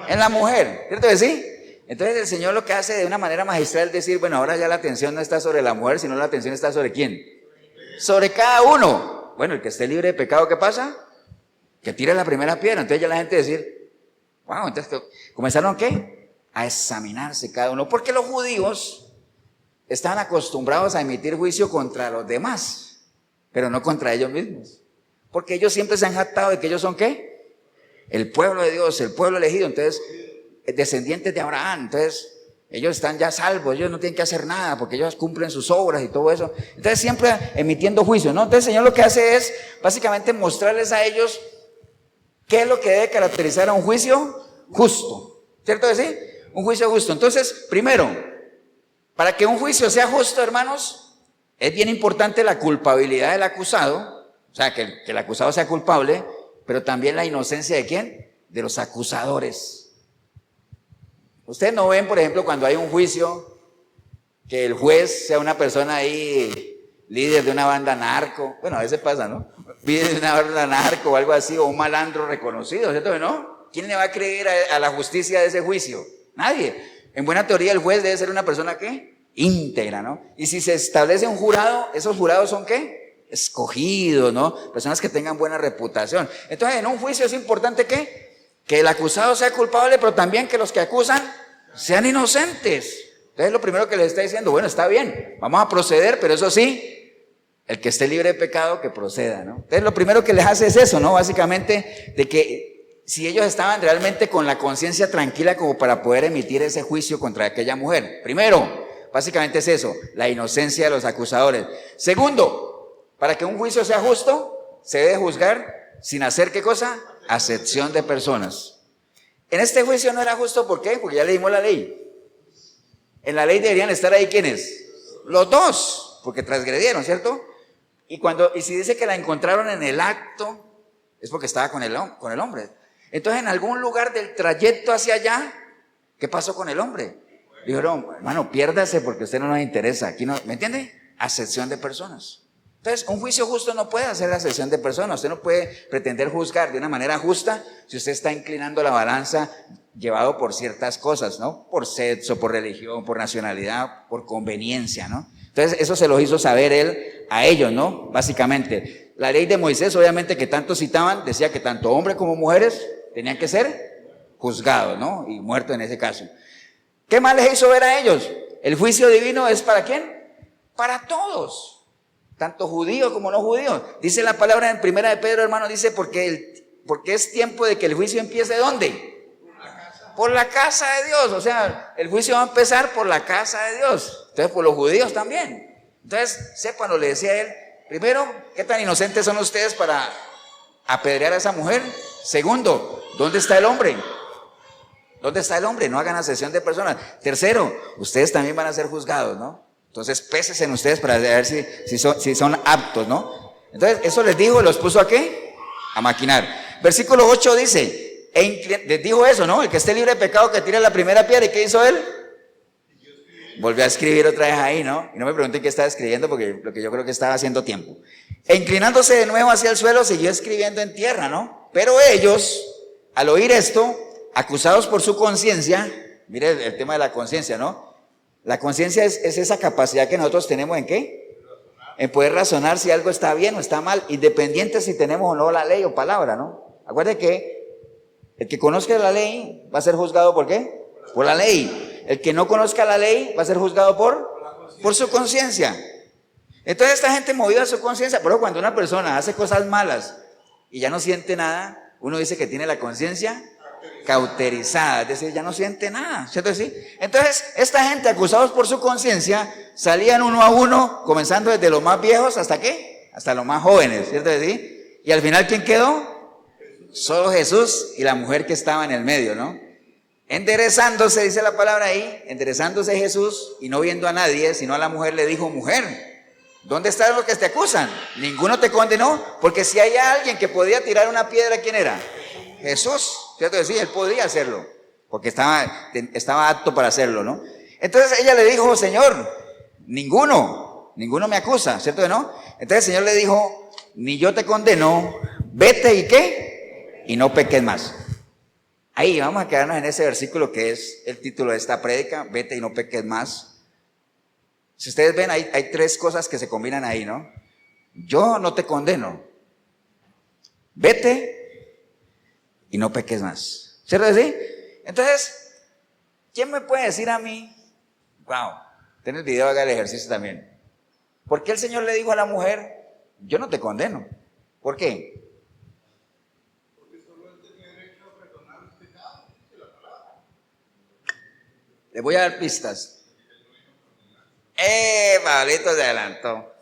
En la mujer, ¿cierto que sí? Entonces el Señor lo que hace de una manera magistral es decir, bueno, ahora ya la atención no está sobre la mujer, sino la atención está sobre ¿quién? Sobre cada uno. Bueno, el que esté libre de pecado, ¿qué pasa? Que tire la primera piedra. Entonces ya la gente decir, wow, entonces comenzaron ¿qué? A examinarse cada uno, porque los judíos estaban acostumbrados a emitir juicio contra los demás, pero no contra ellos mismos, porque ellos siempre se han jactado de que ellos son ¿qué? El pueblo de Dios, el pueblo elegido, entonces descendientes de Abraham, entonces ellos están ya salvos, ellos no tienen que hacer nada porque ellos cumplen sus obras y todo eso. Entonces siempre emitiendo juicio, ¿no? Entonces el Señor lo que hace es básicamente mostrarles a ellos qué es lo que debe caracterizar a un juicio justo, ¿cierto que sí? Un juicio justo. Entonces, primero, para que un juicio sea justo, hermanos, es bien importante la culpabilidad del acusado, o sea, que el acusado sea culpable, pero también la inocencia ¿de quién? De los acusadores. Ustedes no ven, por ejemplo, cuando hay un juicio, que el juez sea una persona ahí, líder de una banda narco, bueno, a veces pasa, ¿no? Líder de una banda narco o algo así, o un malandro reconocido, ¿cierto que no? ¿Quién le va a creer a la justicia de ese juicio? Nadie. En buena teoría el juez debe ser una persona ¿qué? Íntegra, ¿no? Y si se establece un jurado, esos jurados son ¿qué? Escogidos, ¿no? Personas que tengan buena reputación. Entonces en un juicio es importante ¿qué? Que el acusado sea culpable, pero también que los que acusan sean inocentes. Entonces lo primero que les está diciendo, bueno, está bien, vamos a proceder, pero eso sí, el que esté libre de pecado, que proceda, ¿no? Entonces lo primero que les hace es eso, ¿no? Básicamente, de que si ellos estaban realmente con la conciencia tranquila como para poder emitir ese juicio contra aquella mujer. Primero, básicamente es eso, la inocencia de los acusadores. Segundo, para que un juicio sea justo, se debe juzgar sin hacer ¿qué cosa? Acepción de personas. En este juicio no era justo, ¿por qué? Porque ya leímos la ley. En la ley deberían estar ahí ¿quiénes? Los dos, porque transgredieron, ¿cierto? Y si dice que la encontraron en el acto, es porque estaba con el hombre. Entonces en algún lugar del trayecto hacia allá, ¿qué pasó con el hombre? Dijeron, hermano, piérdase porque a usted no nos interesa. Aquí no, ¿me entiende? Acepción de personas. Entonces un juicio justo no puede hacer acepción de personas. Usted no puede pretender juzgar de una manera justa si usted está inclinando la balanza llevado por ciertas cosas, ¿no? Por sexo, por religión, por nacionalidad, por conveniencia, ¿no? Entonces eso se lo hizo saber él a ellos, ¿no? Básicamente. La ley de Moisés, obviamente, que tanto citaban, decía que tanto hombres como mujeres tenían que ser juzgados, ¿no? Y muertos en ese caso. ¿Qué más les hizo ver a ellos? El juicio divino es ¿para quién? Para todos. tanto judíos como no judíos. Dice la palabra en primera de Pedro, hermano, dice, porque es tiempo de que el juicio empiece, ¿dónde? Por la casa de Dios. O sea, el juicio va a empezar por la casa de Dios. Entonces, por los judíos también. Entonces, sépanlo, le decía él, primero, ¿qué tan inocentes son ustedes para apedrear a esa mujer? Segundo, ¿dónde está el hombre? ¿Dónde está el hombre? No hagan acepción de personas. Tercero, ustedes también van a ser juzgados, ¿no? Entonces, pésense en ustedes para ver si son aptos, ¿no? Entonces, eso les dijo, los puso ¿a qué? A maquinar. Versículo 8 dice, les dijo eso, ¿no? El que esté libre de pecado que tire la primera piedra. ¿Y qué hizo él? Volvió a escribir otra vez ahí, ¿no? Y no me pregunten qué estaba escribiendo, porque lo que yo creo que estaba haciendo tiempo. E inclinándose de nuevo hacia el suelo, siguió escribiendo en tierra, ¿no? Pero ellos, al oír esto, acusados por su conciencia, mire el tema de la conciencia, ¿no? La conciencia es esa capacidad que nosotros tenemos ¿en qué? En poder razonar si algo está bien o está mal, independiente si tenemos o no la ley o palabra, ¿no? Acuérdense que el que conozca la ley va a ser juzgado ¿por qué? Por la ley. El que no conozca la ley va a ser juzgado por su conciencia. Entonces esta gente movida a su conciencia, pero cuando una persona hace cosas malas y ya no siente nada, uno dice que tiene la conciencia cauterizada, es decir, ya no siente nada, ¿cierto? ¿Sí? Entonces esta gente acusados por su conciencia salían uno a uno, comenzando desde los más viejos hasta ¿qué? Hasta los más jóvenes, ¿cierto? ¿Sí? Y al final ¿quién quedó? Solo Jesús y la mujer que estaba en el medio, ¿no? Enderezándose, dice la palabra ahí, enderezándose Jesús y no viendo a nadie, sino a la mujer le dijo, mujer, ¿dónde están los que te acusan? Ninguno te condenó, porque si hay alguien que podía tirar una piedra, ¿quién era? Jesús, ¿cierto? Sí, él podía hacerlo, porque estaba apto para hacerlo, ¿no? Entonces ella le dijo, Señor, ninguno me acusa, ¿cierto? ¿No? Entonces el Señor le dijo, ni yo te condeno, vete y ¿qué? Y no peques más. Ahí vamos a quedarnos en ese versículo que es el título de esta prédica, vete y no peques más. Si ustedes ven, hay tres cosas que se combinan ahí, ¿no? Yo no te condeno, vete y no peques más. ¿Cierto así? Entonces, ¿quién me puede decir a mí? Wow, ten el video, haga el ejercicio también. ¿Por qué el Señor le dijo a la mujer, yo no te condeno? ¿Por qué? Les voy a dar pistas. Pablito se adelantó.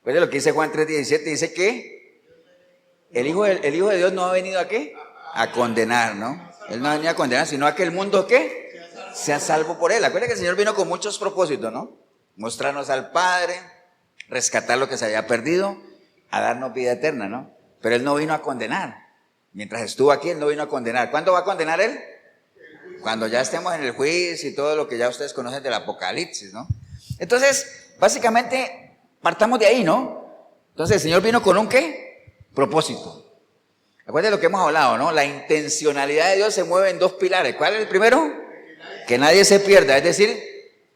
Pues de lo que dice Juan 3:17, dice que el hijo de Dios no ha venido a ¿qué? A condenar, ¿no? Él no ha venido a condenar, sino a que el mundo ¿qué? Sea salvo por él. Acuérdense que el Señor vino con muchos propósitos, ¿no? Mostrarnos al Padre, rescatar lo que se había perdido, a darnos vida eterna, ¿no? Pero él no vino a condenar. Mientras estuvo aquí, él no vino a condenar. ¿Cuándo va a condenar él? Cuando ya estemos en el juicio y todo lo que ya ustedes conocen del Apocalipsis, ¿no? Entonces, básicamente, partamos de ahí, ¿no? Entonces, el Señor vino con un ¿qué? Propósito. Acuérdense lo que hemos hablado, ¿no? La intencionalidad de Dios se mueve en dos pilares. ¿Cuál es el primero? Que nadie se pierda. Es decir,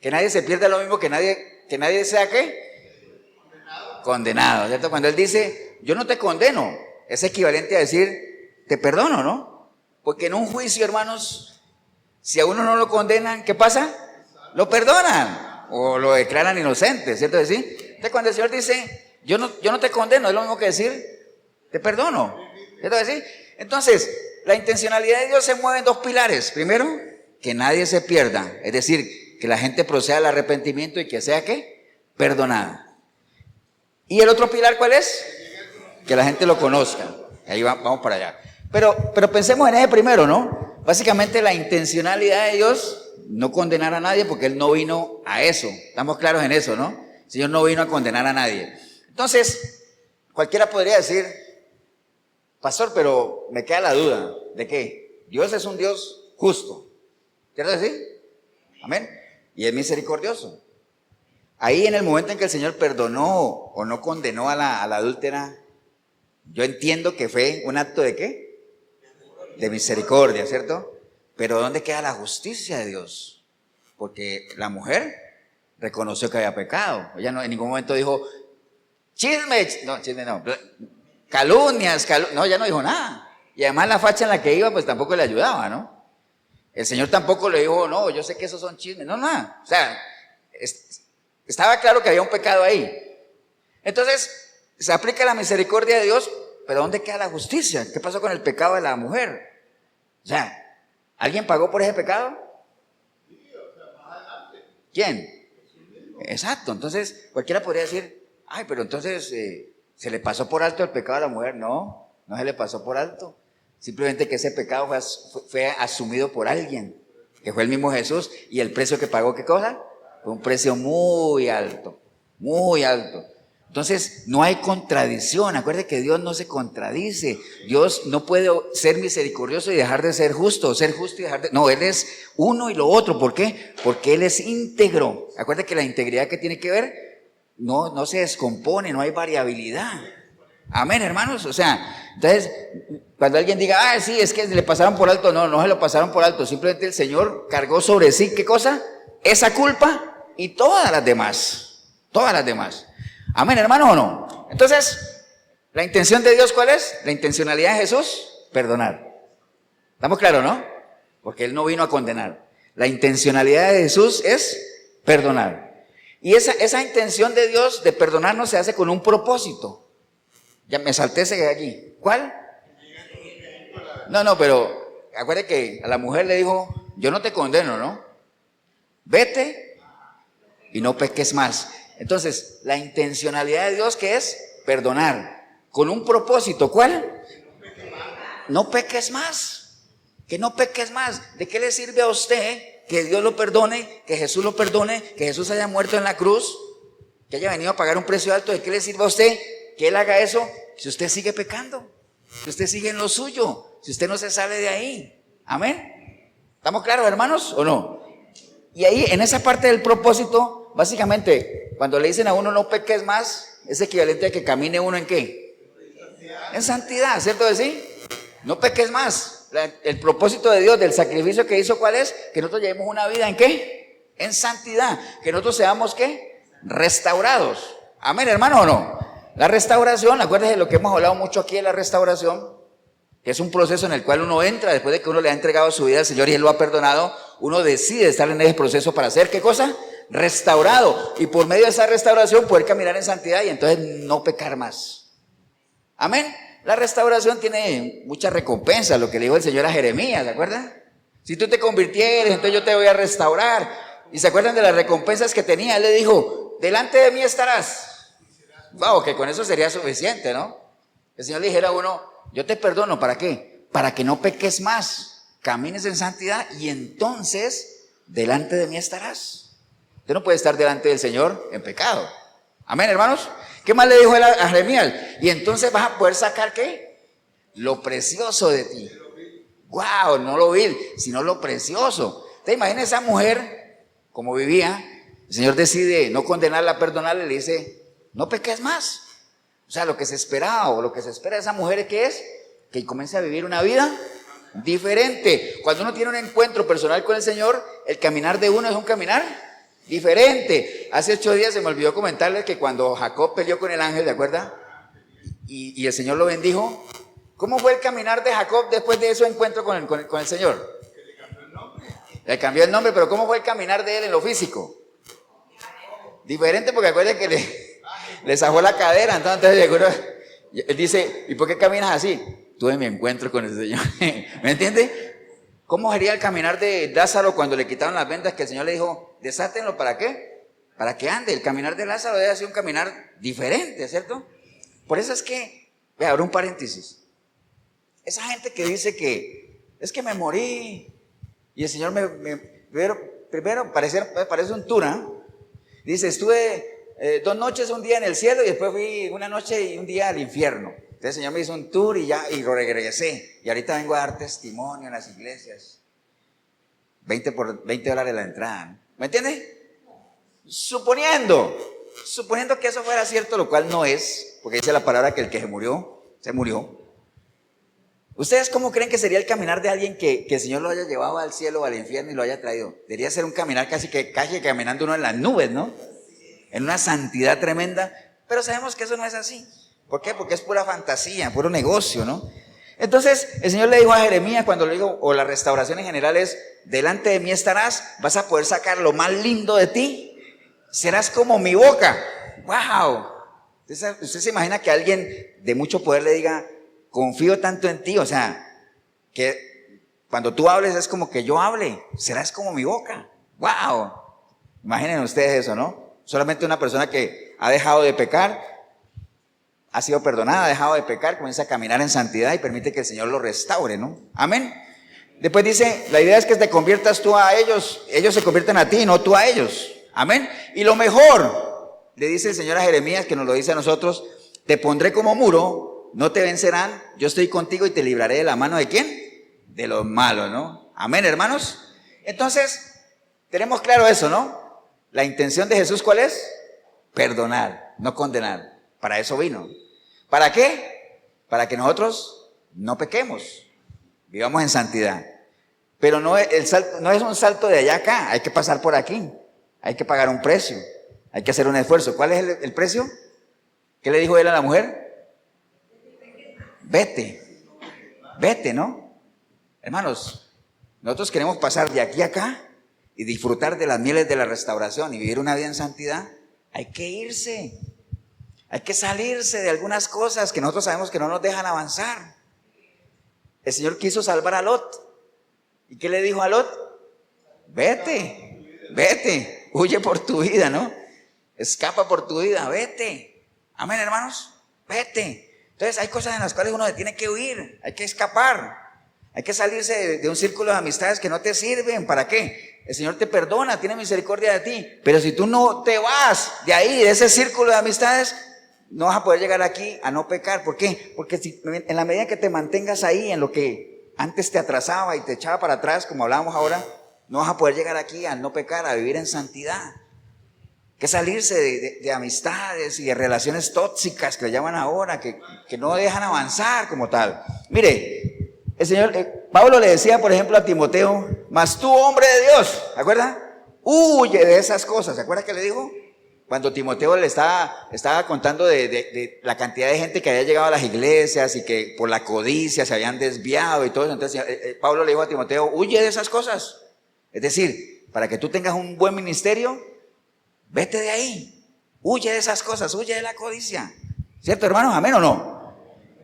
que nadie se pierda lo mismo que nadie sea ¿qué? Condenado, ¿cierto? Cuando Él dice, yo no te condeno, es equivalente a decir, te perdono, ¿no? Porque en un juicio, hermanos, si a uno no lo condenan, ¿qué pasa? Lo perdonan o lo declaran inocente, ¿cierto? Entonces cuando el Señor dice, yo no te condeno, es lo mismo que decir, te perdono, ¿cierto? Entonces, la intencionalidad de Dios se mueve en dos pilares. Primero, que nadie se pierda, es decir, que la gente proceda al arrepentimiento y que sea ¿qué? Perdonada. ¿Y el otro pilar cuál es? Que la gente lo conozca. Ahí vamos para allá. Pero pensemos en ese primero, ¿no? Básicamente la intencionalidad de Dios, no condenar a nadie porque Él no vino a eso. Estamos claros en eso, ¿no? El Señor no vino a condenar a nadie. Entonces, cualquiera podría decir, pastor, pero me queda la duda de que Dios es un Dios justo. ¿Cierto decir? Amén. Y es misericordioso. Ahí en el momento en que el Señor perdonó o no condenó a la adúltera, yo entiendo que fue un acto de ¿qué? De misericordia, ¿cierto? Pero ¿dónde queda la justicia de Dios? Porque la mujer reconoció que había pecado. Ella no en ningún momento dijo, chisme no, calumnias, no, ella no dijo nada. Y además la facha en la que iba, pues tampoco le ayudaba, ¿no? El Señor tampoco le dijo, no, yo sé que esos son chismes, no, nada. O sea, estaba claro que había un pecado ahí. Entonces, se aplica la misericordia de Dios, pero ¿dónde queda la justicia? ¿Qué pasó con el pecado de la mujer? O sea, ¿alguien pagó por ese pecado? ¿Quién? Exacto. Entonces, cualquiera podría decir, ay, pero entonces se le pasó por alto el pecado a la mujer. No, no se le pasó por alto. Simplemente que ese pecado fue asumido por alguien, que fue el mismo Jesús, y el precio que pagó, ¿qué cosa? Fue un precio muy alto, muy alto. Entonces, no hay contradicción. Acuérdate que Dios no se contradice. Dios no puede ser misericordioso y dejar de ser justo y dejar de... No, Él es uno y lo otro. ¿Por qué? Porque Él es íntegro. Acuérdate que la integridad que tiene que ver no se descompone, no hay variabilidad. Amén, hermanos. O sea, entonces, cuando alguien diga, ah, sí, es que le pasaron por alto. No, no se lo pasaron por alto. Simplemente el Señor cargó sobre sí, ¿qué cosa? Esa culpa y todas las demás. Todas las demás. Amén, hermano, ¿o no? Entonces, ¿la intención de Dios cuál es? La intencionalidad de Jesús, perdonar. ¿Estamos claros, no? Porque Él no vino a condenar. La intencionalidad de Jesús es perdonar. Y esa intención de Dios de perdonarnos se hace con un propósito. Ya me salté ese de allí. ¿Cuál? No, pero acuérdate que a la mujer le dijo, yo no te condeno, ¿no? Vete y no peques más. Entonces, la intencionalidad de Dios, ¿qué es? Perdonar. Con un propósito, ¿cuál? No peques más. Que no peques más. ¿De qué le sirve a usted que Dios lo perdone, que Jesús lo perdone, que Jesús haya muerto en la cruz, que haya venido a pagar un precio alto? ¿De qué le sirve a usted que Él haga eso si usted sigue pecando? Si usted sigue en lo suyo, si usted no se sale de ahí. Amén. ¿Estamos claros, hermanos, o no? Y ahí, en esa parte del propósito, básicamente, cuando le dicen a uno no peques más, es equivalente a que camine uno ¿en qué? En santidad, ¿cierto de sí? No peques más. El propósito de Dios, del sacrificio que hizo, ¿cuál es? Que nosotros llevemos una vida ¿en qué? En santidad. Que nosotros seamos ¿qué? Restaurados. Amén, hermano, ¿o no? La restauración, acuérdense de lo que hemos hablado mucho aquí de la restauración, que es un proceso en el cual uno entra después de que uno le ha entregado su vida al Señor y Él lo ha perdonado. Uno decide estar en ese proceso para hacer ¿qué cosa? Restaurado, y por medio de esa restauración poder caminar en santidad y entonces no pecar más. Amén. La restauración tiene mucha recompensa, lo que le dijo el Señor a Jeremías, ¿se acuerdan? Si tú te convirtieres, entonces yo te voy a restaurar. Y se acuerdan de las recompensas que tenía. Él le dijo, delante de mí estarás. Wow, que con eso sería suficiente, ¿no? El Señor le dijera a uno, yo te perdono, ¿para qué? Para que no peques más, camines en santidad y entonces delante de mí estarás. Usted no puede estar delante del Señor en pecado. Amén, hermanos. ¿Qué más le dijo él a Jeremías? Y entonces vas a poder sacar ¿qué? Lo precioso de ti. Wow, no lo vil, sino lo precioso. ¿Te imaginas esa mujer como vivía? El Señor decide no condenarla, perdonarle, le dice, no peques más. O sea, lo que se esperaba o lo que se espera de esa mujer, ¿qué es? Que comience a vivir una vida diferente. Cuando uno tiene un encuentro personal con el Señor, el caminar de uno es un caminar diferente. Hace 8 días se me olvidó comentarles que cuando Jacob peleó con el ángel, ¿de acuerdo? Y el Señor lo bendijo. ¿Cómo fue el caminar de Jacob después de ese encuentro con el Señor? Le cambió el nombre, pero ¿cómo fue el caminar de él en lo físico? Diferente, porque acuérdense que le zafó la cadera, entonces llegó, él dice, ¿y por qué caminas así? Tuve mi encuentro con el Señor. ¿Me entiende? ¿Cómo sería el caminar de Lázaro cuando le quitaron las vendas, que el Señor le dijo, desátenlo, ¿para qué? Para que ande. El caminar de Lázaro debe ser un caminar diferente, ¿cierto? Por eso es que, vea, abro un paréntesis. Esa gente que dice que es que me morí y el Señor primero parece un tour, ¿eh? Dice, estuve 2 noches, un día en el cielo y después fui una noche y un día al infierno. Entonces el Señor me hizo un tour y ya, y lo regresé. Y ahorita vengo a dar testimonio en las iglesias. $20 la entrada, ¿no? ¿Me entiende? Suponiendo que eso fuera cierto, lo cual no es, porque dice la palabra que el que se murió. ¿Ustedes cómo creen que sería el caminar de alguien que el Señor lo haya llevado al cielo o al infierno y lo haya traído? Debería ser un caminar casi caminando uno en las nubes, ¿no? En una santidad tremenda, pero sabemos que eso no es así. ¿Por qué? Porque es pura fantasía, puro negocio, ¿no? Entonces, el Señor le dijo a Jeremías cuando le dijo, o la restauración en general es, delante de mí estarás, vas a poder sacar lo más lindo de ti, serás como mi boca. ¡Wow! Usted se imagina que alguien de mucho poder le diga, confío tanto en ti, o sea, que cuando tú hables es como que yo hable, serás como mi boca. ¡Wow! Imaginen ustedes eso, ¿no? Solamente una persona que ha dejado de pecar, ha sido perdonada, ha dejado de pecar, comienza a caminar en santidad y permite que el Señor lo restaure, ¿no? Amén. Después dice, la idea es que te conviertas tú a ellos, ellos se convierten a ti y no tú a ellos. Amén. Y lo mejor, le dice el Señor a Jeremías, que nos lo dice a nosotros, te pondré como muro, no te vencerán, yo estoy contigo y te libraré de la mano ¿de quién? De los malos, ¿no? Amén, hermanos. Entonces, tenemos claro eso, ¿no? La intención de Jesús, ¿cuál es? Perdonar, no condenar. Para eso vino. ¿Para qué? Para que nosotros no pequemos, vivamos en santidad. Pero no es un salto de allá a acá, hay que pasar por aquí, hay que pagar un precio, hay que hacer un esfuerzo. ¿Cuál es el precio? ¿Qué le dijo él a la mujer? Vete, ¿no? Hermanos, nosotros queremos pasar de aquí a acá y disfrutar de las mieles de la restauración y vivir una vida en santidad. Hay que irse, hay que salirse de algunas cosas que nosotros sabemos que no nos dejan avanzar. El Señor quiso salvar a Lot. ¿Y qué le dijo a Lot? Vete, huye por tu vida, ¿no? Escapa por tu vida, vete. Amén, hermanos, vete. Entonces hay cosas en las cuales uno tiene que huir, hay que escapar, hay que salirse de un círculo de amistades que no te sirven. ¿Para qué? El Señor te perdona, tiene misericordia de ti, pero si tú no te vas de ahí, de ese círculo de amistades, no vas a poder llegar aquí a no pecar. ¿Por qué? Porque si, en la medida que te mantengas ahí en lo que antes te atrasaba y te echaba para atrás, como hablábamos ahora, no vas a poder llegar aquí a no pecar, a vivir en santidad. Que salirse de amistades y de relaciones tóxicas que le llaman ahora, que no dejan avanzar como tal. Mire, el Señor, Pablo le decía, por ejemplo, a Timoteo, mas tú, hombre de Dios, ¿se acuerda? Huye de esas cosas. ¿Se acuerda que le dijo? Cuando Timoteo le estaba contando de la cantidad de gente que había llegado a las iglesias y que por la codicia se habían desviado y todo eso. Entonces Pablo le dijo a Timoteo, huye de esas cosas. Es decir, para que tú tengas un buen ministerio, vete de ahí, huye de esas cosas, huye de la codicia. ¿Cierto, hermanos? ¿Amén o no?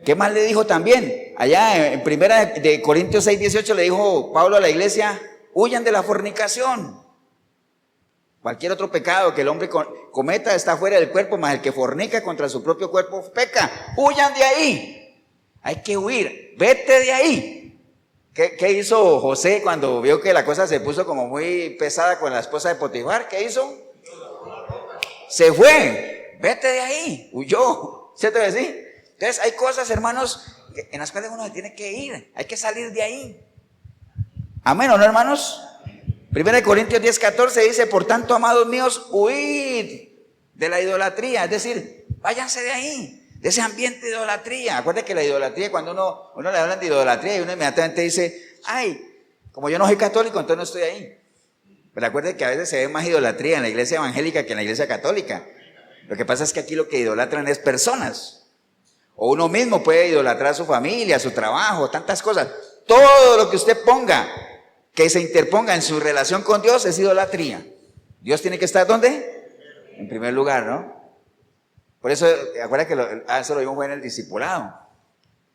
¿Qué más le dijo también? Allá en 1 Corintios 6:18 le dijo Pablo a la iglesia, huyan de la fornicación. Cualquier otro pecado que el hombre cometa está fuera del cuerpo, mas el que fornica contra su propio cuerpo peca. Huyan de ahí. Hay que huir. Vete de ahí. ¿Qué hizo José cuando vio que la cosa se puso como muy pesada con la esposa de Potifar? ¿Qué hizo? Se fue. Vete de ahí. Huyó. ¿Cierto que sí? Entonces hay cosas, hermanos, en las cuales uno se tiene que ir. Hay que salir de ahí. ¿Amén o no, hermanos? 1 Corintios 10:14 dice, por tanto, amados míos, huid de la idolatría. Es decir, váyanse de ahí, de ese ambiente de idolatría. Acuérdense que la idolatría, cuando uno le hablan de idolatría y uno inmediatamente dice, ay, como yo no soy católico, entonces no estoy ahí. Pero acuérdense que a veces se ve más idolatría en la iglesia evangélica que en la iglesia católica. Lo que pasa es que aquí lo que idolatran es personas. O uno mismo puede idolatrar a su familia, a su trabajo, tantas cosas. Todo lo que usted ponga que se interponga en su relación con Dios es idolatría. Dios tiene que estar ¿dónde? En primer lugar, ¿no? Por eso, acuérdate que eso lo vimos en el discipulado,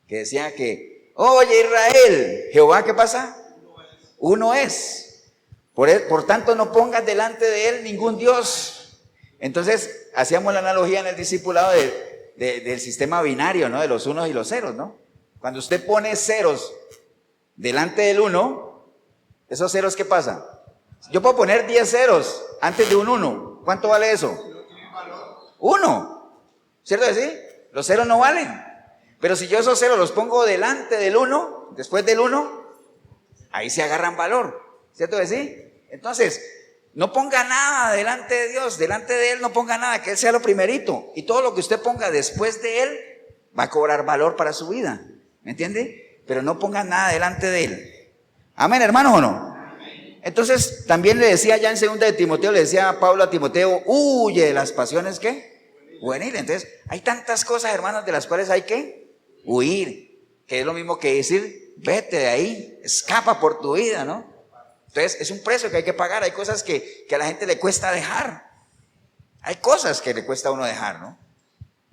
que decía que, oye Israel, Jehová, ¿qué pasa? Uno es. Por tanto, no pongas delante de él ningún Dios. Entonces, hacíamos la analogía en el discipulado del sistema binario, ¿no? De los unos y los ceros, ¿no? Cuando usted pone ceros delante del uno, ¿esos ceros qué pasa? Yo puedo poner 10 ceros antes de un 1. ¿Cuánto vale eso? 1. ¿Cierto que sí? Los ceros no valen. Pero si yo esos ceros los pongo delante del 1, después del 1, ahí se agarran valor. ¿Cierto que sí? Entonces, no ponga nada delante de Dios, delante de Él no ponga nada, que Él sea lo primerito. Y todo lo que usted ponga después de Él va a cobrar valor para su vida. ¿Me entiende? Pero no ponga nada delante de Él. Amén, hermanos, ¿o no? Entonces, también le decía ya en 2 de Timoteo, le decía Pablo a Timoteo, huye de las pasiones, ¿qué? Juveniles. Entonces, hay tantas cosas, hermanos, de las cuales hay que huir, que es lo mismo que decir, vete de ahí, escapa por tu vida, ¿no? Entonces, es un precio que hay que pagar. Hay cosas que a la gente le cuesta dejar. Hay cosas que le cuesta a uno dejar, ¿no?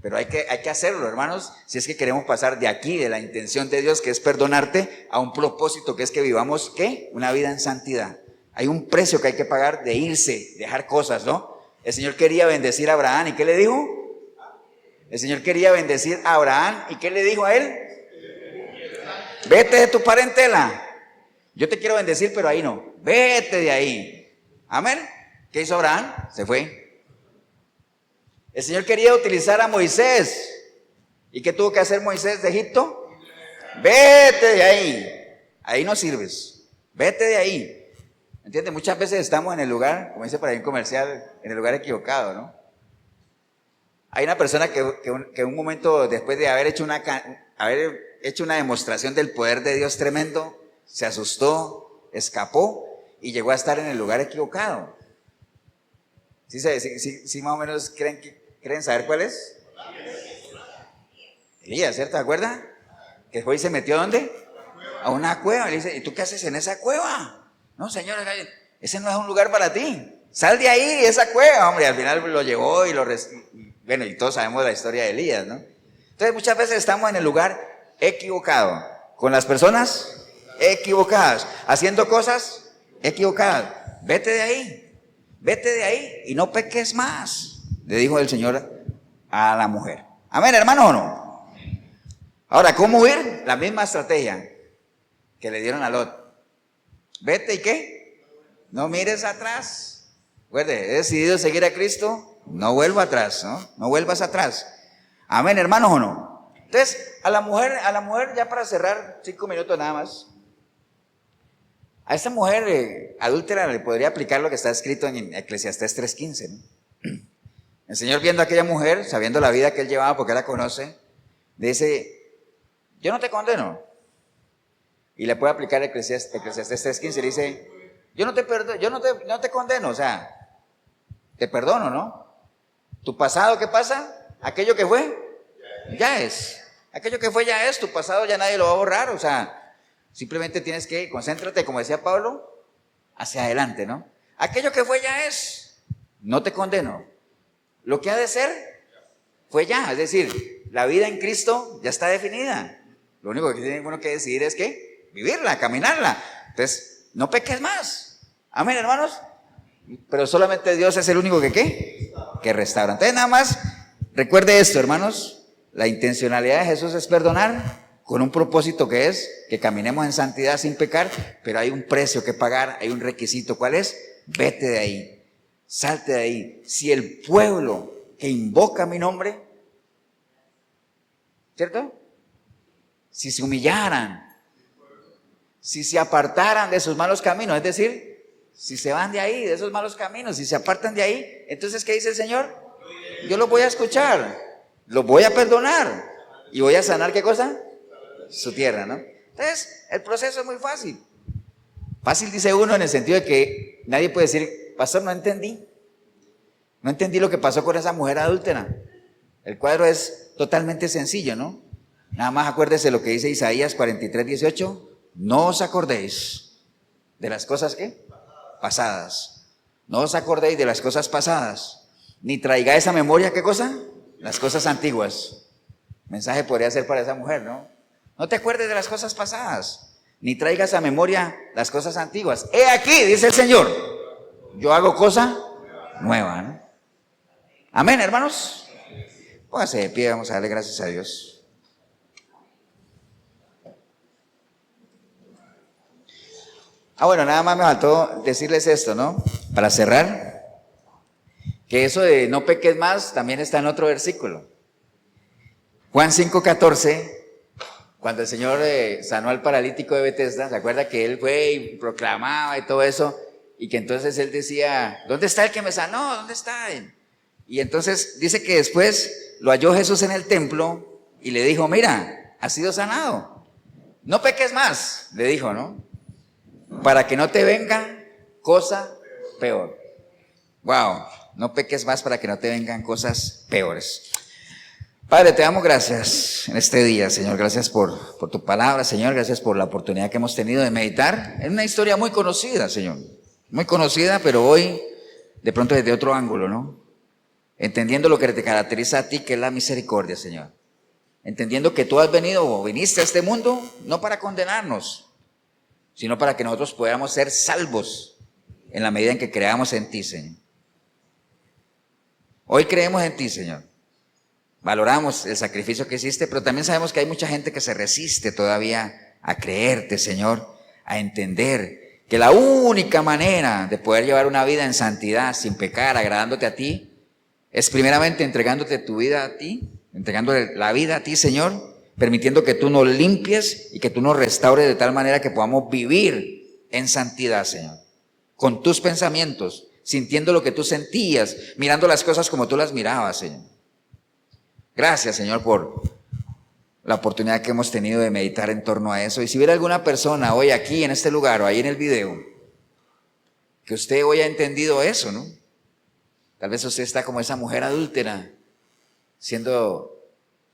Pero hay que hacerlo, hermanos, si es que queremos pasar de aquí, de la intención de Dios, que es perdonarte, a un propósito que es que vivamos, ¿qué? Una vida en santidad. Hay un precio que hay que pagar de irse, dejar cosas, ¿no? El Señor quería bendecir a Abraham, ¿y qué le dijo? El Señor quería bendecir a Abraham, ¿y qué le dijo a él? Vete de tu parentela. Yo te quiero bendecir, pero ahí no. Vete de ahí. Amén. ¿Qué hizo Abraham? Se fue. El Señor quería utilizar a Moisés. ¿Y qué tuvo que hacer Moisés de Egipto? Vete de ahí. Ahí no sirves. Vete de ahí. ¿Entiendes? Muchas veces estamos en el lugar, como dice por ahí un comercial, en el lugar equivocado, ¿no? Hay una persona que un momento después de haber hecho una demostración del poder de Dios tremendo, se asustó, escapó y llegó a estar en el lugar equivocado. ¿Sí más o menos creen saber cuál es? Elías, ¿cierto? ¿Te acuerdas? Que fue y se metió ¿a dónde? A una cueva. Y le dice, ¿y tú qué haces en esa cueva? No, señor, ese no es un lugar para ti. Sal de ahí, esa cueva, hombre. Y al final lo llevó y bueno, y todos sabemos la historia de Elías, ¿no? Entonces muchas veces estamos en el lugar equivocado, con las personas equivocadas, haciendo cosas equivocadas. Vete de ahí y no peques más, le dijo el Señor a la mujer. Amén, hermano, ¿o no? Ahora, ¿cómo huir? La misma estrategia que le dieron a Lot. Vete y ¿qué? No mires atrás. Recuerde, he decidido seguir a Cristo, no vuelvo atrás, ¿no? No vuelvas atrás. Amén, hermanos, ¿o no? Entonces, a la mujer, ya para cerrar, 5 minutos nada más. A esta mujer adúltera le podría aplicar lo que está escrito en Eclesiastés 3:15, ¿no? El Señor, viendo a aquella mujer, sabiendo la vida que él llevaba porque la conoce, dice, yo no te condeno. Y le puede aplicar Eclesiastés 3:15, le dice, yo no te condeno, o sea, te perdono, ¿no? Tu pasado, ¿qué pasa? Aquello que fue, ya es. Aquello que fue ya es, tu pasado ya nadie lo va a borrar, o sea, simplemente tienes que concéntrate, como decía Pablo, hacia adelante, ¿no? Aquello que fue ya es, no te condeno. Lo que ha de ser, fue ya, es decir, la vida en Cristo ya está definida. Lo único que tiene uno que decidir es que vivirla, caminarla. Entonces, no peques más. Amén, hermanos. Pero solamente Dios es el único que restaura. Entonces, nada más, recuerde esto, hermanos. La intencionalidad de Jesús es perdonar con un propósito que es que caminemos en santidad sin pecar, pero hay un precio que pagar, hay un requisito. ¿Cuál es? Vete de ahí, salte de ahí. Si el pueblo que invoca mi nombre, ¿cierto? Si se humillaran, si se apartaran de sus malos caminos, es decir, si se van de ahí, de esos malos caminos, si se apartan de ahí, entonces ¿qué dice el Señor? Yo los voy a escuchar, los voy a perdonar y voy a sanar, ¿qué cosa? Su tierra, ¿no? Entonces, el proceso es muy fácil. Fácil dice uno en el sentido de que nadie puede decir, pastor, no entendí lo que pasó con esa mujer adúltera. El cuadro es totalmente sencillo, ¿no? Nada más acuérdese lo que dice Isaías 43:18, no os acordéis de las cosas ¿qué? Pasadas. No os acordéis de las cosas pasadas, ni traigáis a memoria, ¿qué cosa? Las cosas antiguas. Mensaje podría ser para esa mujer, ¿no? No te acuerdes de las cosas pasadas, ni traigas a memoria las cosas antiguas. He aquí, dice el Señor, yo hago cosa nueva, ¿no? Amén, hermanos. Póngase de pie, vamos a darle gracias a Dios. Bueno, nada más me faltó decirles esto, ¿no? Para cerrar, que eso de no peques más también está en otro versículo. Juan 5:14, cuando el Señor sanó al paralítico de Betesda, ¿se acuerda que él fue y proclamaba y todo eso? Y que entonces él decía, ¿dónde está el que me sanó? ¿Dónde está él? Y entonces dice que después lo halló Jesús en el templo y le dijo, mira, has sido sanado. No peques más, le dijo, ¿no? Para que no te venga cosa peor. Wow, no peques más para que no te vengan cosas peores. Padre, te damos gracias en este día, Señor. Gracias por tu palabra, Señor. Gracias por la oportunidad que hemos tenido de meditar en una historia muy conocida, Señor. Muy conocida, pero hoy de pronto desde otro ángulo, ¿no? entendiendo lo que te caracteriza a ti, que es la misericordia, Señor. Entendiendo que tú has venido o viniste a este mundo no para condenarnos, sino para que nosotros podamos ser salvos en la medida en que creamos en ti, Señor. Hoy creemos en ti, Señor. Valoramos el sacrificio que hiciste, pero también sabemos que hay mucha gente que se resiste todavía a creerte, Señor, a entender que la única manera de poder llevar una vida en santidad, sin pecar, agradándote a ti, es primeramente entregándote tu vida a ti, entregándole la vida a ti, Señor, permitiendo que tú nos limpies y que tú nos restaures de tal manera que podamos vivir en santidad, Señor, con tus pensamientos, sintiendo lo que tú sentías, mirando las cosas como tú las mirabas, Señor. Gracias, Señor, por la oportunidad que hemos tenido de meditar en torno a eso. Y si hubiera alguna persona hoy aquí en este lugar o ahí en el video, que usted hoy ha entendido eso, ¿no? Tal vez usted está como esa mujer adúltera, siendo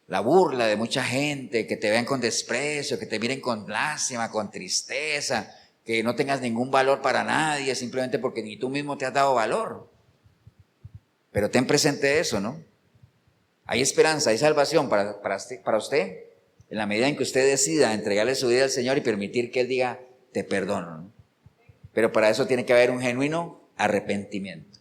la burla de mucha gente, que te vean con desprecio, que te miren con lástima, con tristeza, que no tengas ningún valor para nadie, simplemente porque ni tú mismo te has dado valor. Pero ten presente eso, ¿no? Hay esperanza, hay salvación para usted, en la medida en que usted decida entregarle su vida al Señor y permitir que Él diga, te perdono, ¿no? Pero para eso tiene que haber un genuino arrepentimiento.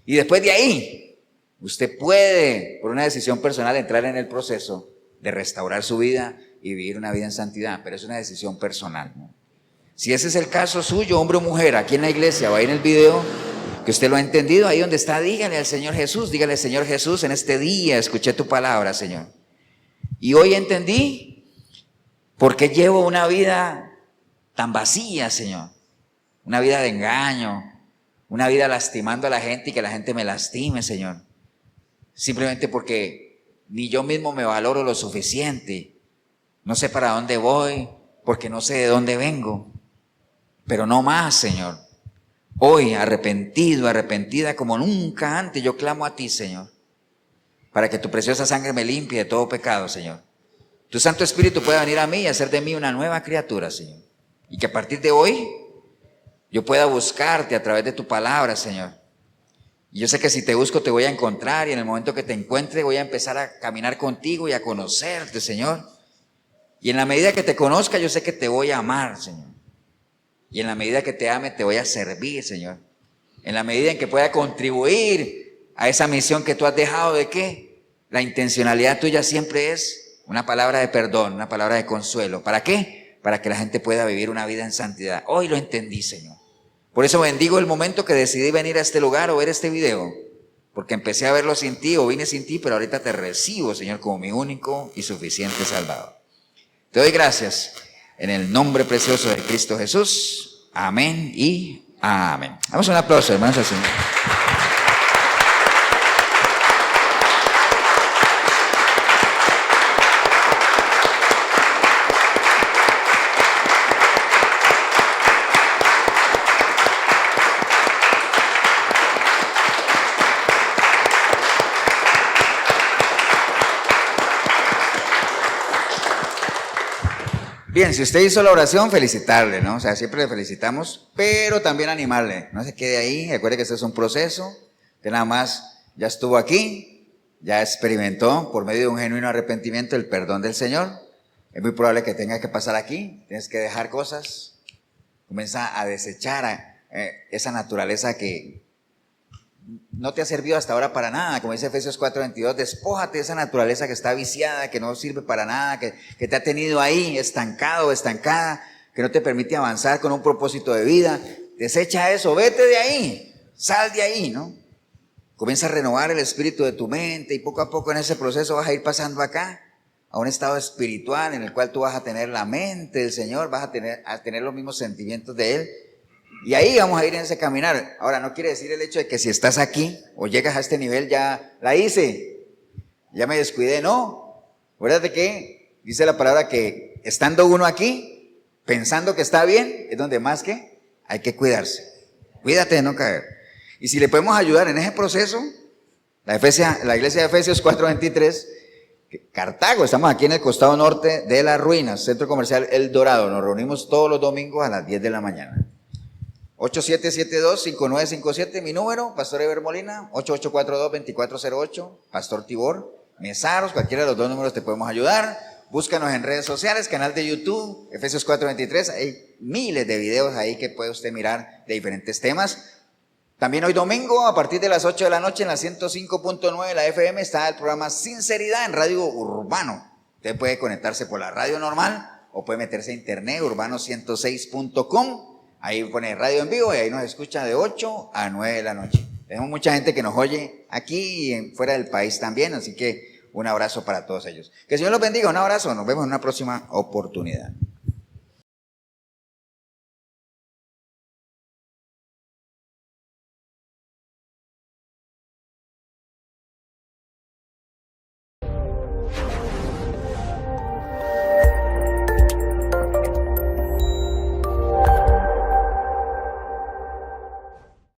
Y después de ahí, usted puede, por una decisión personal, entrar en el proceso de restaurar su vida y vivir una vida en santidad, pero es una decisión personal, ¿no? Si ese es el caso suyo, hombre o mujer, aquí en la iglesia o ahí en el video, que usted lo ha entendido, ahí donde está, dígale al Señor Jesús, dígale, Señor Jesús, en este día escuché tu palabra, Señor. Y hoy entendí por qué llevo una vida tan vacía, Señor. Una vida de engaño, una vida lastimando a la gente y que la gente me lastime, Señor. Simplemente porque ni yo mismo me valoro lo suficiente. No sé para dónde voy, porque no sé de dónde vengo. Pero no más, Señor. Hoy, arrepentido, arrepentida como nunca antes, yo clamo a ti, Señor, para que tu preciosa sangre me limpie de todo pecado, Señor. Tu Santo Espíritu pueda venir a mí y hacer de mí una nueva criatura, Señor. Y que a partir de hoy yo pueda buscarte a través de tu palabra, Señor. Y yo sé que si te busco te voy a encontrar, y en el momento que te encuentre voy a empezar a caminar contigo y a conocerte, Señor. Y en la medida que te conozca yo sé que te voy a amar, Señor. Y en la medida que te ame te voy a servir, Señor. En la medida en que pueda contribuir a esa misión que tú has dejado, ¿de qué? La intencionalidad tuya siempre es una palabra de perdón, una palabra de consuelo. ¿Para qué? Para que la gente pueda vivir una vida en santidad. Hoy lo entendí, Señor. Por eso bendigo el momento que decidí venir a este lugar o ver este video. Porque empecé a verlo sin ti o vine sin ti, pero ahorita te recibo, Señor, como mi único y suficiente Salvador. Te doy gracias en el nombre precioso de Cristo Jesús. Amén y amén. Damos un aplauso, hermanos, al Señor. Bien, si usted hizo la oración, felicitarle, ¿no? O sea, siempre le felicitamos, pero también animarle. No se quede ahí, recuerde que este es un proceso, que nada más ya estuvo aquí, ya experimentó por medio de un genuino arrepentimiento el perdón del Señor. Es muy probable que tenga que pasar aquí, tienes que dejar cosas, comienza a desechar esa naturaleza que no te ha servido hasta ahora para nada. Como dice Efesios 4:22, despójate de esa naturaleza que está viciada, que no sirve para nada, que te ha tenido ahí estancado o estancada, que no te permite avanzar con un propósito de vida. Desecha eso, vete de ahí, sal de ahí, ¿no? Comienza a renovar el espíritu de tu mente y poco a poco en ese proceso vas a ir pasando acá a un estado espiritual en el cual tú vas a tener la mente del Señor, vas a tener los mismos sentimientos de Él. Y ahí vamos a ir en ese caminar. Ahora, no quiere decir el hecho de que si estás aquí o llegas a este nivel, ya la hice, ya me descuidé. No, acuérdate que dice la palabra que estando uno aquí, pensando que está bien, es donde más que hay que cuidarse. Cuídate de no caer. Y si le podemos ayudar en ese proceso, la iglesia de Efesios 4:23, Cartago, estamos aquí en el costado norte de las ruinas, centro comercial El Dorado. Nos reunimos todos los domingos a las 10 de la mañana. 8772-5957, mi número, Pastor Eber Molina, 8842-2408, Pastor Tibor, Mesaros, cualquiera de los dos números te podemos ayudar. Búscanos en redes sociales, canal de YouTube, Efesios 4:23, hay miles de videos ahí que puede usted mirar de diferentes temas. También hoy domingo, a partir de las 8 de la noche, en la 105.9 de la FM, está el programa Sinceridad en Radio Urbano. Usted puede conectarse por la radio normal o puede meterse a internet, urbano106.com. Ahí pone radio en vivo y ahí nos escucha de 8 a 9 de la noche. Tenemos mucha gente que nos oye aquí y fuera del país también, así que un abrazo para todos ellos. Que el Señor los bendiga, un abrazo, nos vemos en una próxima oportunidad.